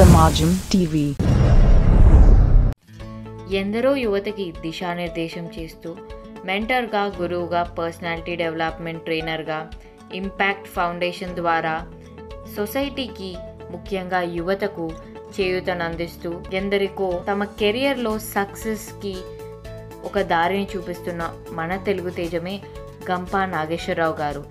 Samajam TV. ఎందరో యువతకి దిశానిర్దేశం చేస్తూ మెంటర్గా, గురువుగా, పర్సనాలిటీ డెవలప్మెంట్ ట్రైనర్గా ఇంపాక్ట్ ఫౌండేషన్ ద్వారా సొసైటీకి ముఖ్యంగా యువతకు చేయూతనందిస్తూ ఎందరికో తమ కెరియర్లో సక్సెస్కి ఒక దారిని చూపిస్తున్న మన తెలుగు తేజమే గంపా నాగేశ్వరరావు గారు.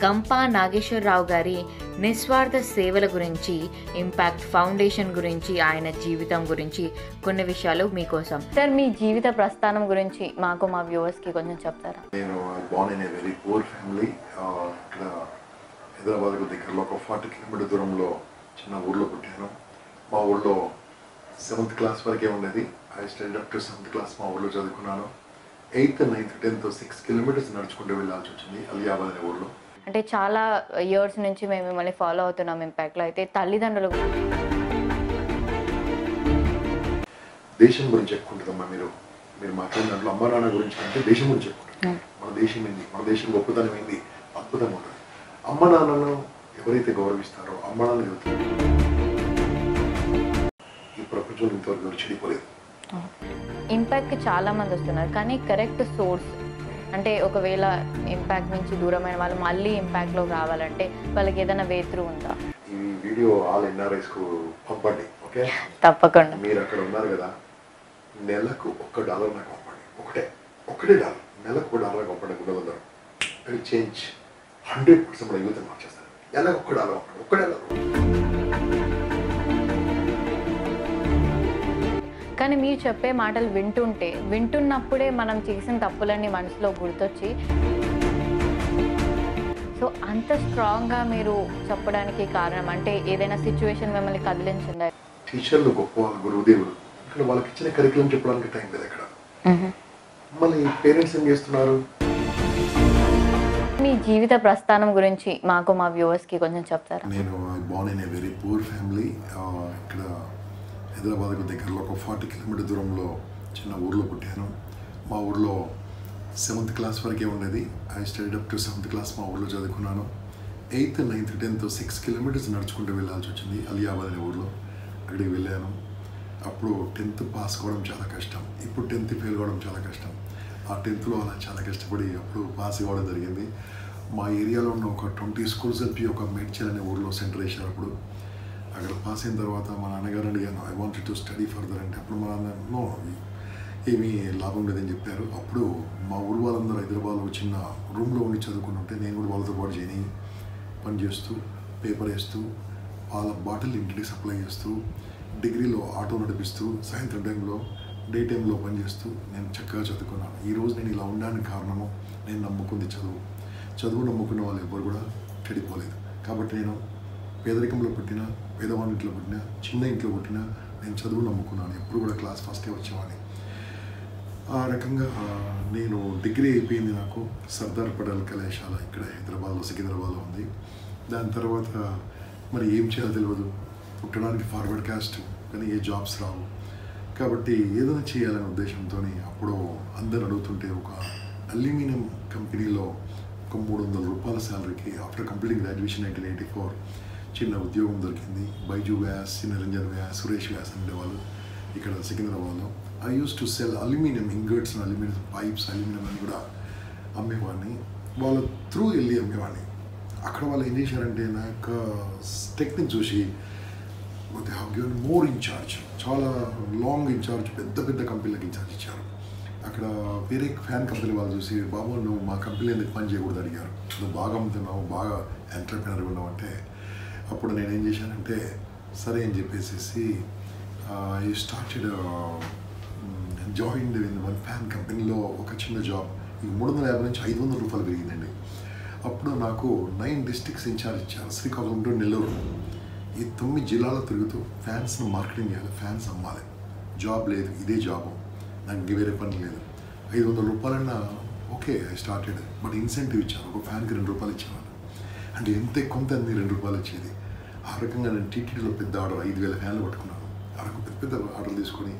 గంపా నాగేశ్వరరావు గారి నిస్వార్థ సేవల గురించి, ఇంపాక్ట్ ఫౌండేషన్ గురించి, ఆయన జీవితం గురించి కొన్ని విషయాలు మీకోసం. సార్, మీ జీవిత ప్రస్థానం గురించి మాకు, మా వ్యూవర్స్కి కొంచెం చెప్తారా? నేను born in a very poor family. ఇక్కడ హైదరాబాద్కు దగ్గరలో ఒక 40 కిలోమీటర్ దూరంలో చిన్న ఊర్లో పుట్టాను. మా ఊళ్ళో 7th క్లాస్ వరకే ఉండేది. I studied up to 7th class మా ఊళ్ళో చదువుకున్నాను. 8th, 9th, 10th 6 కిలోమీటర్స్ నడుచుకుంటూ వెళ్ళాల్సి వచ్చింది అలియాబాద్ అనే ఊళ్ళో. అంటే చాలా ఇయర్స్ నుంచి మేము మిమ్మల్ని ఫాలో అవుతున్నాం ఇంపాక్ట్లో. అయితే తల్లిదండ్రులు దేశం గురించి చెప్పుకుంటుందమ్మా. మీరు మాట్లాడిన దాంట్లో అమ్మ నాన్న గురించి అంటే దేశం గురించి చెప్పుకుంటారు. మన దేశం ఏంది, మన దేశం గొప్పతనం ఏంది, అద్భుతంగా ఉంటుంది. అమ్మ నాన్నను ఎవరైతే గౌరవిస్తారో, అమ్మ నాన్న చెబుతారు ఈ ప్రపంచంలో ఇంతవరకు ఎవరు చెడిపోలేదు. ఇంపాక్ట్కి చాలామంది వస్తున్నారు, కానీ కరెక్ట్ సోర్స్ అంటే ఒకవేళ ఇంపాక్ట్ నుంచి దూరమైన వాళ్ళు మళ్ళీ ఇంపాక్ట్లో రావాలంటే వాళ్ళకి ఏదైనా వే త్రూ ఉందా? ఈ వీడియో ఆల్ ఎన్ఆర్ఐస్కు పంపండి. ఓకే, తప్పకుండా. మీరు అక్కడ ఉన్నారు కదా, నెలకు $1 నాకు పంపండి. ఒకటే డాలర్, నెలకు $1 పంపండి. గుణవందరం అది చేంజ్ 100% మన యూత్ మార్చేస్తారు. నెలకు $1 పంపండి, $1. కానీ మీరు చెప్పే మాటలు వింటున్నప్పుడే మనం చేసిన తప్పులన్నీ మనసులో గుర్తొచ్చి, సో అంత స్ట్రాంగ్గా మీరు చెప్పడానికి కారణం అంటే ఏదైనా సిచ్యువేషన్ మిమ్మల్ని కదిలించిందా? టీచర్లు గొప్ప వాళ్ళు, గురువుదేవులు. ఇక్కడ వాళ్ళకి ఇచ్చిన కరికులం చెప్పడానికి టైం లేదు అక్కడ. మళ్ళీ పేరెంట్స్ ఏం చేస్తున్నారు? మీ జీవిత ప్రస్థానం గురించి మాకు, మా వ్యూవర్స్కి కొంచెం చెప్తారా? నేను born in a very poor family. ఇక్కడ హైదరాబాద్కు దగ్గరలో ఒక 40 కిలోమీటర్ దూరంలో చిన్న ఊర్లో పుట్టాను. మా ఊర్లో 7th క్లాస్ వరకే ఉండేది. I studied up to 7th class మా ఊర్లో చదువుకున్నాను. 8th, 9th, 10th 6 కిలోమీటర్స్ నడుచుకుంటూ వెళ్ళాల్సి వచ్చింది అలియాబాద్ అనే ఊర్లో. అక్కడికి వెళ్ళాను. అప్పుడు 10th పాస్ కావడం చాలా కష్టం, ఇప్పుడు 10th ఫెయిల్ కావడం చాలా కష్టం. ఆ 10thలో అలా చాలా కష్టపడి అప్పుడు పాస్ కావడం జరిగింది. మా ఏరియాలో ఉన్న ఒక 20 స్కూల్స్ కలిపి ఒక మేడ్చల్ అనే ఊర్లో సెంటర్ వేశారు. అప్పుడు అక్కడ పాస్ అయిన తర్వాత మా నాన్నగారు అడిగాను, I wanted to study further అంటే అప్పుడు మా నాన్న నో, ఏమీ లాభం లేదని చెప్పారు. అప్పుడు మా ఊరు వాళ్ళందరూ హైదరాబాద్లో చిన్న రూమ్లో ఉండి చదువుకుంటుంటే నేను కూడా వాళ్ళతో పాటు చేయని పని చేస్తూ, పేపర్ వేస్తూ, వాళ్ళ బాటిల్ ఇంటికి సప్లై చేస్తూ, డిగ్రీలో ఆటో నడిపిస్తూ, సాయంత్రం టైంలో డే టైంలో పనిచేస్తూ నేను చక్కగా చదువుకున్నాను. ఈరోజు నేను ఇలా ఉండడానికి కారణము నేను నమ్ముకుంది చదువు నమ్ముకున్న వాళ్ళు ఎవరు కూడా చెడిపోలేదు. కాబట్టి నేను పేదరికంలో పుట్టిన, పేదవాళ్ళ ఇంట్లో పుట్టిన, చిన్న ఇంట్లో పుట్టిన, నేను చదువు నమ్ముకున్నాను. ఎప్పుడు కూడా క్లాస్ ఫస్టే వచ్చేవాడిని. ఆ రకంగా నేను డిగ్రీ అయిపోయింది నాకు సర్దార్ పటేల్ కళాశాల ఇక్కడ హైదరాబాద్లో, సికింద్రాబాద్లో ఉంది. దాని తర్వాత మరి ఏం చేయాలో తెలియదు. పుట్టడానికి ఫార్వర్డ్ క్యాస్ట్, కానీ ఏ జాబ్స్ రావు. కాబట్టి ఏదైనా చేయాలనే ఉద్దేశంతో అప్పుడు అందరు అడుగుతుంటే ఒక అల్యూమినియం కంపెనీలో ఒక $300 శాలరీకి ఆఫ్టర్ కంప్లీటింగ్ గ్రాడ్యుయేషన్ 1984 చిన్న ఉద్యోగం దొరికింది. బైజు వ్యాస్, నిరంజన్ వ్యాస్, సురేష్ వ్యాస్ అనేవాళ్ళు ఇక్కడ సికింద్రాబాద్లో. I use to sell aluminium ingots, aluminium pipes, aluminium అని కూడా అమ్మేవాడిని. వాళ్ళ త్రూ వెళ్ళి అమ్మేవాడిని. అక్కడ వాళ్ళు ఏం చేశారంటే నాకు టెక్నిక్ చూసి they have given more incharge, చాలా లాంగ్ ఇన్ఛార్జ్, పెద్ద కంపెనీలకు ఇన్ఛార్జ్ ఇచ్చారు. అక్కడ వేరే ఫ్యాన్ కంపెనీ వాళ్ళు చూసి, బాబు నువ్వు మా కంపెనీ ఎందుకు పని చేయకూడదు అడిగారు. నువ్వు బాగా అమ్ముతున్నావు, బాగా ఎంటర్ప్రెనర్ ఉన్నావు అంటే అప్పుడు నేను ఏం చేశానంటే సరే అని చెప్పేసి I started join in one fan కంపెనీలో ఒక చిన్న జాబ్. ఈ $350 నుంచి $500 పెరిగిందండి. అప్పుడు నాకు 9 డిస్ట్రిక్ట్స్ ఇన్ఛార్జ్ ఇచ్చారు. శ్రీకాకుళం టు నెల్లూరు, ఈ 9 జిల్లాలో తిరుగుతూ ఫ్యాన్స్ను మార్కెటింగ్ చేయాలి, ఫ్యాన్స్ అమ్మాలి. జాబ్ లేదు, ఇదే జాబు, నాకు వేరే పని లేదు. $500 okay, I started. But incentive ఇచ్చారు, ఒక ఫ్యాన్కి $2 ఇచ్చేవాళ్ళు. అంటే ఎంత ఎక్కువ ఉంటే అన్ని $2 ఇచ్చేది. ఆ రకంగా నేను టీటీడీలో పెద్ద ఆర్డర్ 5,000 ఫ్యాన్లు పట్టుకున్నాను. అరకు పెద్ద ఆర్డర్ తీసుకొని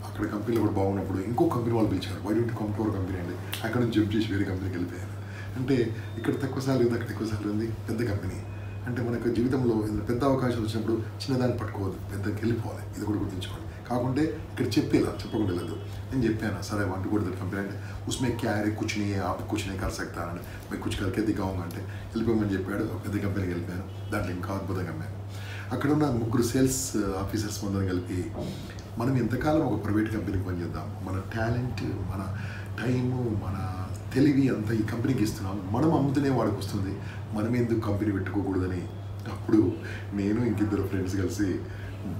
అక్కడ కంపెనీలో కూడా బాగున్నప్పుడు ఇంకో కంపెనీ వాళ్ళు పిలిచారు, why don't come to our company అండి. అక్కడ నుంచి జంప్ చేసి వేరే కంపెనీకి వెళ్ళిపోయాను. అంటే ఇక్కడ తక్కువ సాలరీ ఉంది, అక్కడ ఎక్కువ సాలరీ ఉంది, పెద్ద కంపెనీ. అంటే మనకు జీవితంలో ఏదైనా పెద్ద అవకాశాలు వచ్చినప్పుడు చిన్నదాన్ని పట్టుకోవద్దు, పెద్దకి వెళ్ళిపోవాలి. ఇది కూడా గుర్తుంచుకోండి. కాకుంటే ఇక్కడ చెప్పేలా చెప్పకుండా వెళ్ళదు. నేను చెప్పాను సరే వంట కూడా కంపెనీ అంటే ఉస్మే క్యా है कुछ नहीं है आप कुछ नहीं कर सकता అని मैं कुछ करके दिखाऊंगा అంటే వెళ్ళిపోమని చెప్పాడు. పెద్ద కంపెనీకి వెళ్ళిపోయాను. దాంట్లో ఇంకా అద్భుతంగా అమ్మాను. అక్కడ ఉన్న 3 సేల్స్ ఆఫీసర్స్ అందరం కలిపి మనం ఎంతకాలం ఒక ప్రైవేట్ కంపెనీకి పనిచేద్దాం, మన టాలెంట్, మన టైము, మన తెలివి అంతా ఈ కంపెనీకి ఇస్తున్నాం, మనం అమ్ముతూనే వాడికి వస్తుంది, మనం ఎందుకు కంపెనీ పెట్టుకోకూడదని అప్పుడు నేను ఇంకిద్దరు ఫ్రెండ్స్ కలిసి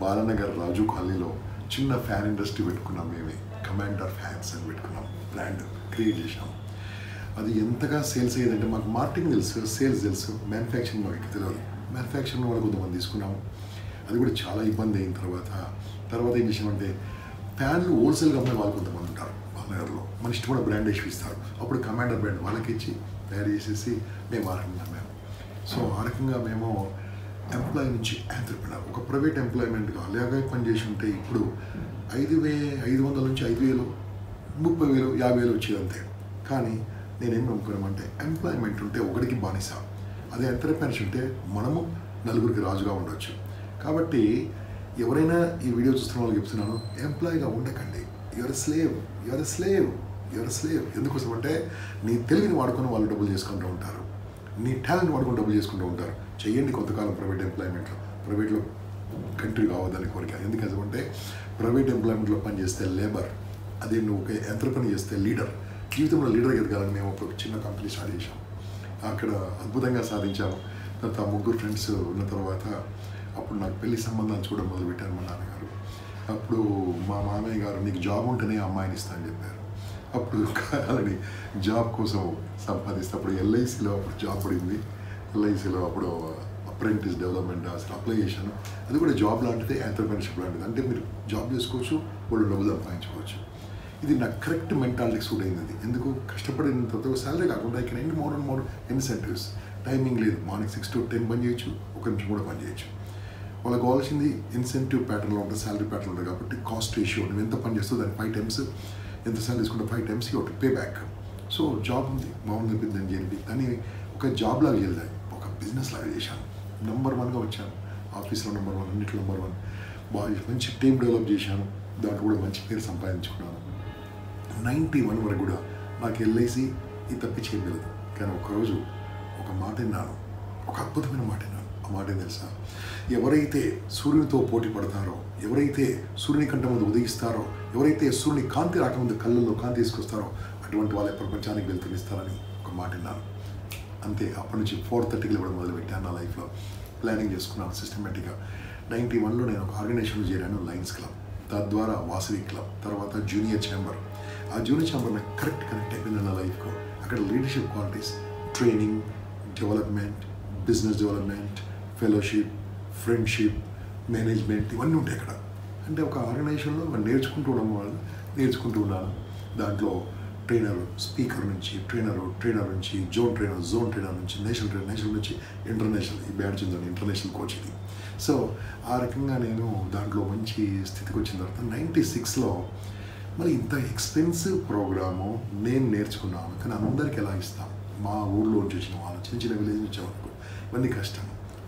బాలనగర్ రాజు కాలనీలో చిన్న ఫ్యాన్ ఇండస్ట్రీ పెట్టుకున్నాం. మేమే కమాండర్ ఫ్యాన్స్ అని పెట్టుకున్నాం, బ్రాండ్ క్రియేట్ చేసాం. అది ఎంతగా సేల్స్ అయ్యేదంటే మాకు మార్కెటింగ్ తెలుసు, సేల్స్ తెలుసు, మ్యానుఫ్యాక్చరింగ్ మాకు తెలియదు. మ్యానుఫ్యాక్చరింగ్ వాళ్ళు కొంతమంది తీసుకున్నాము. అది కూడా చాలా ఇబ్బంది అయిన తర్వాత ఏం చేసామంటే ఫ్యాన్లు హోల్సేల్గా అమ్మే వాళ్ళు కొంతమంది ఉంటారు బాలనగర్లో, మన ఇష్టమైన బ్రాండ్ వేసి ఇస్తారు. అప్పుడు కమాండర్ బ్రాండ్ వాళ్ళకి ఇచ్చి తయారు చేసేసి మేము మార్కెటింగ్ అమ్మాము. సో ఆ రకంగా మేము ఎంప్లాయీ నుంచి ఎంటర్‌ప్రెన్యూర్ ఒక ప్రైవేట్ ఎంప్లాయ్మెంట్గా అలాగే పనిచేసి ఉంటే ఇప్పుడు 5,500 నుంచి 5,000, 30,000, 50,000 వచ్చేది అంతే. కానీ నేనేం నమ్ముకున్నామంటే ఎంప్లాయ్మెంట్ ఉంటే ఒకటికి బానిస, అదే ఎంటర్‌ప్రెన్యూర్షిప్ ఉంటే మనము నలుగురికి రాజుగా ఉండొచ్చు. కాబట్టి ఎవరైనా ఈ వీడియో చూస్తున్న వాళ్ళకి చెప్తున్నాను, ఎంప్లాయీగా ఉండకండి. Your slave. ఎందుకోసం అంటే నీ తెలివిని వాడుకొని వాళ్ళు డబ్బులు చేసుకుంటూ ఉంటారు, నీ టాలెంట్ వాడుకొని డబ్బులు చేసుకుంటూ ఉంటారు. చెయ్యండి కొంతకాలం ప్రైవేట్ ఎంప్లాయ్మెంట్లో. ప్రైవేట్లో కంట్రీ కావద్దని కోరిక. ఎందుకంటే ప్రైవేట్ ఎంప్లాయ్మెంట్లో పనిచేస్తే లేబర్, అదే నువ్వు ఒక ఎంటర్‌ప్రెన్యూర్ చేస్తే లీడర్. జీవితంలో లీడర్ ఎదగాలని మేము ఒక చిన్న కంపెనీ స్టార్ట్ చేసాం. అక్కడ అద్భుతంగా సాధించాము. తర్వాత 3 ఫ్రెండ్స్ ఉన్న తర్వాత అప్పుడు నాకు పెళ్లి సంబంధాలు చూడడం మొదలుపెట్టారు మా నాన్నగారు. అప్పుడు మా మామయ్య గారు నీకు జాబ్ ఉంటేనే అమ్మాయిని ఇస్తా అని చెప్పారు. అప్పుడు కావాలని జాబ్ కోసం సంపాదిస్తే అప్పుడు ఎల్ఐసిలో అప్పుడు జాబ్ పడింది. ఎల్ఐసిలో అప్పుడు అప్రెంటిస్ డెవలప్మెంట్ అసలు అప్లై చేశాను. అది కూడా జాబ్ లాంటిదే, ఎంటర్‌ప్రెన్యూర్షిప్ లాంటిది. అంటే మీరు జాబ్ చేసుకోవచ్చు, వాళ్ళు డబ్బులు సంపాదించుకోవచ్చు. ఇది నాకు కరెక్ట్ మెంటాలిటీకి సూట్ అయింది. ఎందుకు కష్టపడిన తర్వాత శాలరీ కాకుండా ఇక్కడ ఎన్ని మోర్ ఇన్సెంటివ్స్. టైమింగ్ లేదు, మార్నింగ్ 6 to 10 పని చేయొచ్చు, 1 నిమిషం కూడా పని చేయొచ్చు. వాళ్ళకి కావాల్సింది ఇన్సెంటివ్ ప్యాటర్న్లో ఉంటుంది, శాలరీ ప్యాటర్న్ ఉంటుంది. కాబట్టి కాస్ట్ రేషియో నువ్వు ఎంత పని చేస్తావు దాన్ని 5 times, ఎంత శాలరీ తీసుకుంటే 5 times ఒకటి పే బ్యాక్. సో జాబ్ ఉంది, మామూలు చెప్పిందని చేయండి. దాన్ని ఒక జాబ్ లాగా చేయలేదు, ఒక బిజినెస్ లాగా చేశాను. నెంబర్ 1గా వచ్చాను, ఆఫీస్లో నెంబర్ 1, అన్నింటిలో నెంబర్ 1. బాగా మంచి టీం డెవలప్ చేశాను, దాంట్లో కూడా మంచి పేరు సంపాదించుకున్నాను. 91 వరకు కూడా నాకు ఎల్ఐసి ఇది తప్పి చేయగలదు. కానీ ఒకరోజు ఒక మాట విన్నాను, ఒక అద్భుతమైన మాట విన్నాను. ఆ మాట ఏం తెలుసా? ఎవరైతే సూర్యునితో పోటీ పడతారో, ఎవరైతే సూర్యుని కంటే ముందు ఉదయిస్తారో, ఎవరైతే సూర్యుని కాంతి రాకముందు కళ్ళల్లో కాంతి తీసుకొస్తారో అటువంటి వాళ్ళే ప్రపంచానికి వెళ్తునిస్తారని ఒక మాట విన్నాను. అంతే. అప్పటి నుంచి 4:30కి లేవడం మొదలుపెట్టాను. నా లైఫ్లో ప్లానింగ్ చేసుకున్నాను సిస్టమేటిక్గా. 91లో నేను ఒక ఆర్గనైజేషన్లో చేరాను, లయన్స్ క్లబ్. తద్వారా వాసవి క్లబ్, తర్వాత జూనియర్ ఛాంబర్. ఆ జూనియర్ ఛాంబర్ నాకు కరెక్ట్ అయిపోయింది నా లైఫ్కు. అక్కడ leadership qualities, training, development, business development, fellowship, friendship, management ఇవన్నీ ఉంటాయి అక్కడ. అంటే ఒక ఆర్గనైజేషన్లో నేర్చుకుంటూ ఉన్నాను. దాంట్లో ట్రైనర్, స్పీకర్ నుంచి ట్రైనర్ నుంచి జోన్ ట్రైనర్ నుంచి నేషనల్ నుంచి ఇంటర్నేషనల్, ఈ బ్యాడ్జ్ ఉందని ఇంటర్నేషనల్ కోచ్ ఇది. సో ఆ రకంగా నేను దాంట్లో మంచి స్థితికి వచ్చిన తర్వాత 96లో మరి ఇంత ఎక్స్పెన్సివ్ ప్రోగ్రాము నేను నేర్చుకున్నాను. కానీ అందరికీ ఎలా ఇస్తాం? మా ఊళ్ళో వచ్చేసిన వాళ్ళు, చిన్న విలేజ్ నుంచి వరకు ఇవన్నీ కష్టం.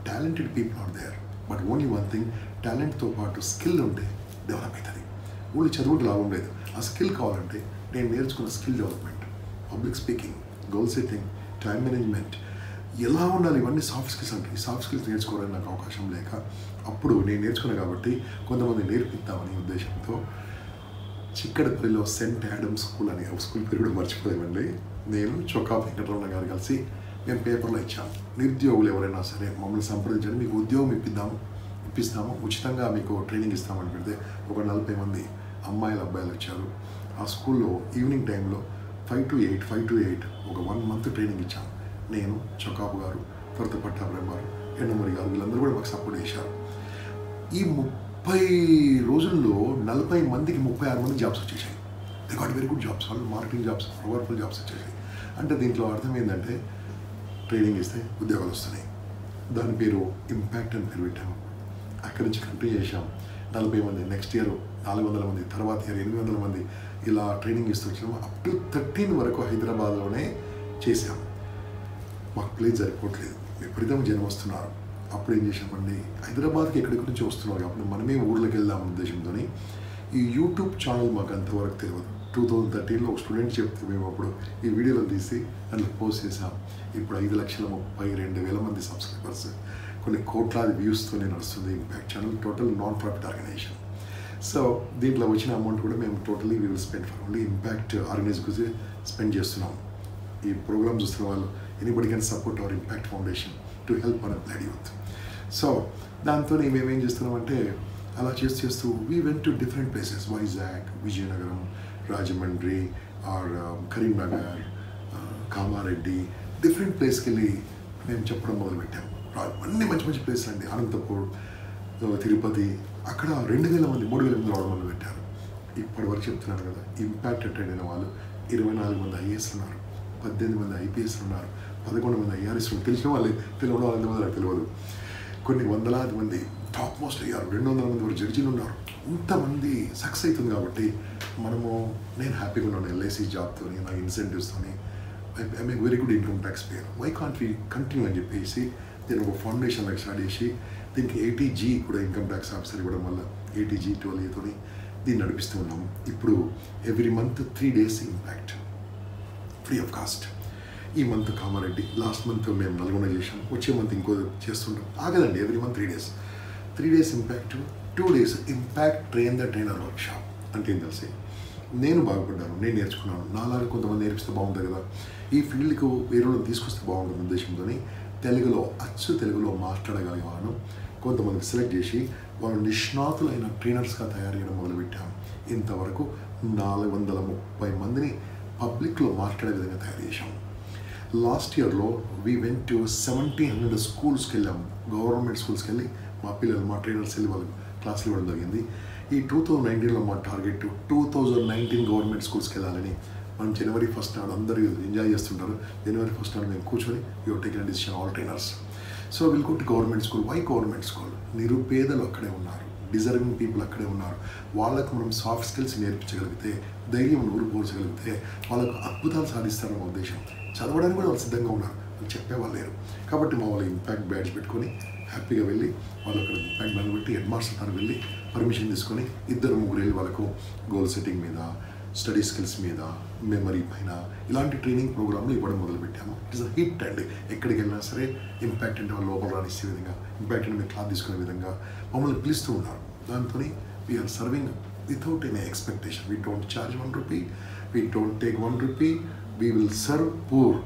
Talented people are there, but only one thing, టాలెంట్తో పాటు స్కిల్ ఉంటే డెవలప్ అవుతుంది. ఊళ్ళు చదువుకుంటే లాభం లేదు. ఆ స్కిల్ కావాలంటే నేను నేర్చుకున్న skill development, public speaking, goal setting, time management, ఎలా ఉండాలి, ఇవన్నీ సాఫ్ట్ స్కిల్స్ అంటే. ఈ సాఫ్ట్ స్కిల్స్ నేర్చుకోవాలని నాకు అవకాశం లేక అప్పుడు నేను నేర్చుకున్నాను కాబట్టి కొంతమంది నేర్పిద్దామని ఉద్దేశంతో చిక్కడపల్లిలో సెంట్ యాడమ్స్ స్కూల్ అని ఒక స్కూల్ పేరు కూడా మర్చిపోలేమండి. నేను చొక్కా వెంకటరమణ గారు కలిసి మేము పేపర్లో ఇచ్చాము, నిరుద్యోగులు ఎవరైనా సరే మమ్మల్ని సంప్రదించండి, మీకు ఉద్యోగం ఇప్పిస్తాము, ఉచితంగా మీకు ట్రైనింగ్ ఇస్తామని పెడితే ఒక 40 మంది అబ్బాయిలు వచ్చారు. ఆ స్కూల్లో ఈవినింగ్ టైంలో 5 to 8 ఒక 1 month ట్రైనింగ్ ఇచ్చాము. నేను, చొక్కాపు గారు, తర్వాత పట్టాభ్రహ్మ గారు, ఎండమూరి గారు, వీళ్ళందరూ కూడా మాకు సపోర్ట్ చేశారు. ఈ 30 రోజుల్లో 40 మందికి 36 మంది జాబ్స్ వచ్చేసాయి. They got very good jobs, వాళ్ళు మార్కెటింగ్ జాబ్స్, పవర్ఫుల్ జాబ్స్ వచ్చేసాయి. అంటే దీంట్లో అర్థం ఏంటంటే ట్రైనింగ్ ఇస్తే ఉద్యోగాలు వస్తున్నాయి. దాని పేరు ఇంపాక్ట్ అని పేరు పెట్టాము. అక్కడి నుంచి కంటిన్యూ చేశాం. 40 మంది, నెక్స్ట్ ఇయర్ 400 మంది, తర్వాత ఇయర్ 800 మంది, ఇలా ట్రైనింగ్ ఇస్తూ వచ్చాము. అప్ టు 13 వరకు హైదరాబాద్లోనే చేశాము. మాకు ప్లేస్ సరిపోవట్లేదు, విపరీతంగా జనం వస్తున్నారు. అప్పుడు ఏం చేసామండి, హైదరాబాద్కి ఎక్కడి నుంచి వస్తున్నారు కాబట్టి మనమే ఊర్లోకి వెళ్దాం ఉద్దేశంతో ఈ యూట్యూబ్ ఛానల్ మాకు అంతవరకు తెలియదు. 2013లో ఒక స్టూడెంట్ చెప్తే మేము అప్పుడు ఈ వీడియోలను తీసి అందులో పోస్ట్ చేసాం. ఇప్పుడు 5,32,000 మంది సబ్స్క్రైబర్స్, కొన్ని కోట్లాది వ్యూస్తో నడుస్తుంది impact channel. Total non profit organisation. So దీంట్లో వచ్చిన అమౌంట్ కూడా మేము totally we will spend for only impact organise గురించి స్పెండ్ చేస్తున్నాం. ఈ ప్రోగ్రామ్ చూస్తున్న వాళ్ళు anybody can support our impact foundation to help our blood youth. So దాంతో మేమేం చేస్తున్నామంటే అలా చేస్తూ we went to different places, Vizag, Vizianagaram, Rajahmundry, or Karimnagar, Kamareddy, different ప్లేస్కి వెళ్ళి మేము చెప్పడం మొదలుపెట్టాము. అన్ని మంచి మంచి ప్లేస్లు అండి. అనంతపూర్, తిరుపతి, అక్కడ 2,000 మంది 3,000 మంది రావడం మొదలుపెట్టారు. ఇప్పటి వరకు చెప్తున్నాను కదా, ఇంపాక్ట్ అటెండ్ అయిన వాళ్ళు 24 మంది ఐఏఎస్ ఉన్నారు, 18 మంది ఐపీఎస్ ఉన్నారు, 11 మంది ఐఆర్ఎస్ ఉన్నారు. తెలిసిన వాళ్ళే, తెలియని వాళ్ళు ఎంతమంది నాకు తెలియదు. కొన్ని వందలాది మంది టాప్ మోస్ట్ అయ్యారు. 200 మంది వరకు జడ్జీలు ఉన్నారు. ఇంతమంది సక్సెస్ అవుతుంది కాబట్టి నేను హ్యాపీగా ఉన్నాను. ఎల్ఐసి జాబ్తో, నా ఇన్సెంటివ్స్తో, I make very good income tax payer. Why can't we continue అని చెప్పేసి నేను ఒక ఫౌండేషన్ లాగా స్టార్ట్ చేసి దీనికి 80G కూడా ఇన్కమ్ ట్యాక్స్ ఆఫీసర్ ఇవ్వడం వల్ల 80G 12A దీన్ని నడిపిస్తూ ఉన్నాము. ఇప్పుడు every month 3 days impact free of cost. ఈ మంత్ కామారెడ్డి, లాస్ట్ మంత్ మేము నల్గొండ చేసాం, వచ్చే మంత్ ఇంకో చేస్తుంటాం. ఆగదండి, every month 3 days. 3 days impact, 2 days impact train the trainer workshop. అంటే ఏం తెలిసి నేను బాగుపడ్డాను, నేను నేర్చుకున్నాను, నాలాగా కొంతమంది నేర్పిస్తే బాగుంటుంది కదా, ఈ ఫీల్డ్కు వేరే వాళ్ళని తీసుకొస్తే బాగుంటుంది ఉద్దేశంతో తెలుగులో, అచ్చు తెలుగులో మాట్లాడగలిగే వాళ్ళను కొంతమందికి సెలెక్ట్ చేసి వాళ్ళు నిష్ణాతులైన ట్రైనర్స్గా తయారు చేయడం మొదలుపెట్టాము. ఇంతవరకు 430 మందిని పబ్లిక్లో మాట్లాడే విధంగా తయారు చేశాము. లాస్ట్ ఇయర్లో వీ వెంట్ టు 1,700 స్కూల్స్కి వెళ్ళాము. గవర్నమెంట్ స్కూల్స్కి వెళ్ళి మా పిల్లలు, మా ట్రైనర్స్ వెళ్ళి వాళ్ళకి క్లాసులు ఇవ్వడం జరిగింది. ఈ 2019లో మా టార్గెట్ 2019 గవర్నమెంట్ స్కూల్స్కి వెళ్ళాలని. మనం January 1st నాడు అందరూ ఎంజాయ్ చేస్తుంటారు. January 1st నాడు మేము కూర్చొని you taken decision all trainers. So will go to government school. Why government school? నిరుపేదలు అక్కడే ఉన్నారు, డిజర్వింగ్ పీపుల్ అక్కడే ఉన్నారు. వాళ్ళకు మనం సాఫ్ట్ స్కిల్స్ నేర్పించగలిగితే, ధైర్యం ఊరుకోర్చగలిగితే వాళ్ళకు అద్భుతాలు సాధిస్తారని మా ఉద్దేశం. చదవడానికి కూడా వాళ్ళు సిద్ధంగా ఉన్నారు, వాళ్ళు చెప్పేవాళ్ళు లేరు. కాబట్టి మా వాళ్ళు ఇంపాక్ట్ బ్యాడ్జ్ పెట్టుకొని హ్యాపీగా వెళ్ళి వాళ్ళు అక్కడ ఇంపాక్ట్ బ్యాడ్జ్ పెట్టి హెడ్ మాస్టర్ తను వెళ్ళి పర్మిషన్ తీసుకొని 2-3 వెళ్ళి వాళ్ళకు గోల్ సెట్టింగ్ మీద, స్టడీ స్కిల్స్ మీద, మెమరీ పైన ఇలాంటి ట్రైనింగ్ ప్రోగ్రాంలు ఇవ్వడం మొదలుపెట్టాము. ఇట్ ఇస్ అ హిట్ అండి. ఎక్కడికి వెళ్ళినా సరే ఇంపాక్ట్ అంటే వాళ్ళు లోపల రానిచ్చే విధంగా, ఇంపాక్ట్ అంటే మేము క్లాత్ తీసుకునే విధంగా మమ్మల్ని పిలుస్తూ ఉన్నారు. దాంతో we are serving without any expectation. We don't charge 1 rupee, we don't take 1 rupee, we will serve poor.